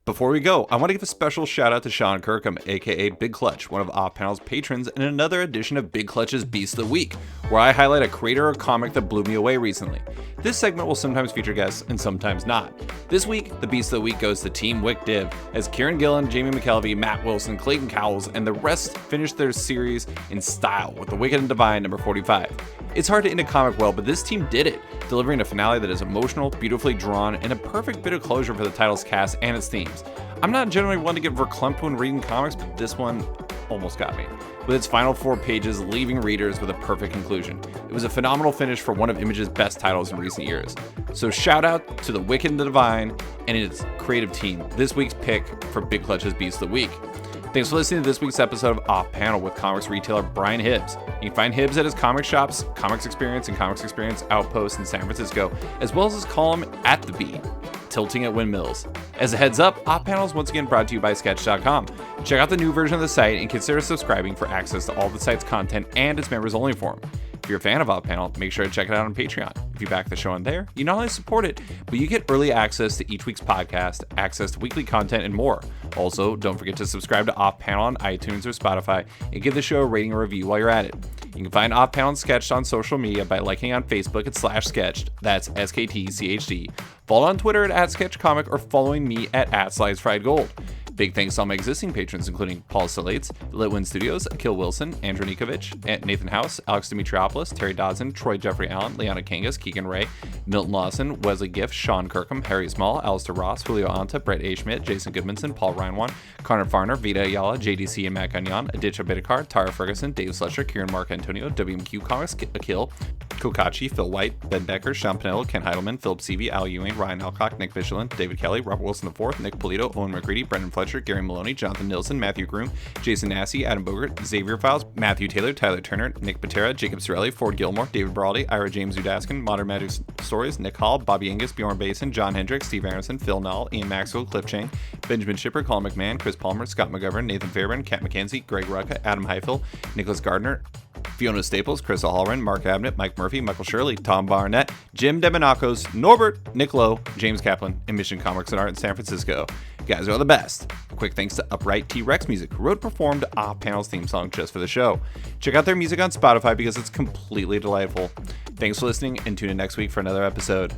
Before we go, I want to give a special shout out to Sean Kirkham, aka Big Clutch, one of Off Panel's patrons, in another edition of Big Clutch's Beast of the Week, where I highlight a creator or comic that blew me away recently. This segment will sometimes feature guests and sometimes not. This week, the Beast of the Week goes to Team Wick Div, as Kieran Gillen, Jamie McKelvey, Matt Wilson, Clayton Cowles, and the rest finished their series in style with The Wicked and Divine number 45. It's hard to end a comic well, but this team did it, delivering a finale that is emotional, beautifully drawn, and a perfect bit of closure for the title's cast and its themes. I'm not generally one to get verklempt when reading comics, but this one almost got me. with its final 4 pages leaving readers with a perfect conclusion. It was a phenomenal finish for one of Image's best titles in recent years. So shout out to The Wicked and the Divine and its creative team, this week's pick for Big Clutch's Beast of the Week. Thanks for listening to this week's episode of Off Panel with comics retailer Brian Hibbs. You can find Hibbs at his comic shops, Comix Experience and Comix Experience Outpost in San Francisco, as well as his column at The Bee, Tilting at Windmills. As a heads up, Off Panel is once again brought to you by Sketch.com. Check out the new version of the site and consider subscribing for access to all the site's content and its members only forum. If you're a fan of Off Panel, make sure to check it out on Patreon. If you back the show on there, you not only support it, but you get early access to each week's podcast, access to weekly content, and more. Also, don't forget to subscribe to Off Panel on iTunes or Spotify and give the show a rating or review while you're at it. You can find Off Panel and Sketched on social media by liking on Facebook at /Sketched, that's SKTCHD. Follow on Twitter at SketchComic or following me at @SlidesFriedGold. Big thanks to all my existing patrons, including Paul Salates, Litwin Studios, Akil Wilson, Andrew Nikovich, Nathan House, Alex Dimitriopoulos, Terry Dodson, Troy Jeffrey Allen, Leona Kangas, Keegan Ray, Milton Lawson, Wesley Gift, Sean Kirkham, Harry Small, Alistair Ross, Julio Anta, Brett A. Schmidt, Jason Goodmanson, Paul Reinwan, Connor Farner, Vita Ayala, JDC and Matt Gagnon, Aditya Bidikar, Tara Ferguson, Dave Slusher, Kieran Mark Antonio, WMQ Comics, Akil, Kokachi, Phil White, Ben Becker, Sean Pinello, Ken Heidelman, Philip Seavey, Al Ewing, Ryan Alcock, Nick Michelin, David Kelly, Robert Wilson IV, Nick Polito, Owen McCready, Brendan Fletcher, Gary Maloney, Jonathan Nilsson, Matthew Groom, Jason Massey, Adam Bogert, Xavier Files, Matthew Taylor, Tyler Turner, Nick Patera, Jacob Sorelli, Ford Gilmore, David Baraldi, Ira James Udaskin, Modern Magic Stories, Nick Hall, Bobby Angus, Bjorn Basin, John Hendricks, Steve Aronson, Phil Null, Ian Maxwell, Cliff Chang, Benjamin Shipper, Colin McMahon, Chris Palmer, Scott McGovern, Nathan Fairbairn, Kat McKenzie, Greg Rucka, Adam Heifel, Nicholas Gardner, Fiona Staples, Chris O'Halloran, Mark Abnett, Mike Murphy, Michael Shirley, Tom Barnett, Jim Demonacos, Norbert, Nick Lowe, James Kaplan, and Mission Comics and Art in San Francisco. You guys are the best. A quick thanks to Upright T-Rex Music, who wrote and performed Off Panel's theme song just for the show. Check out their music on Spotify because it's completely delightful. Thanks for listening and tune in next week for another episode.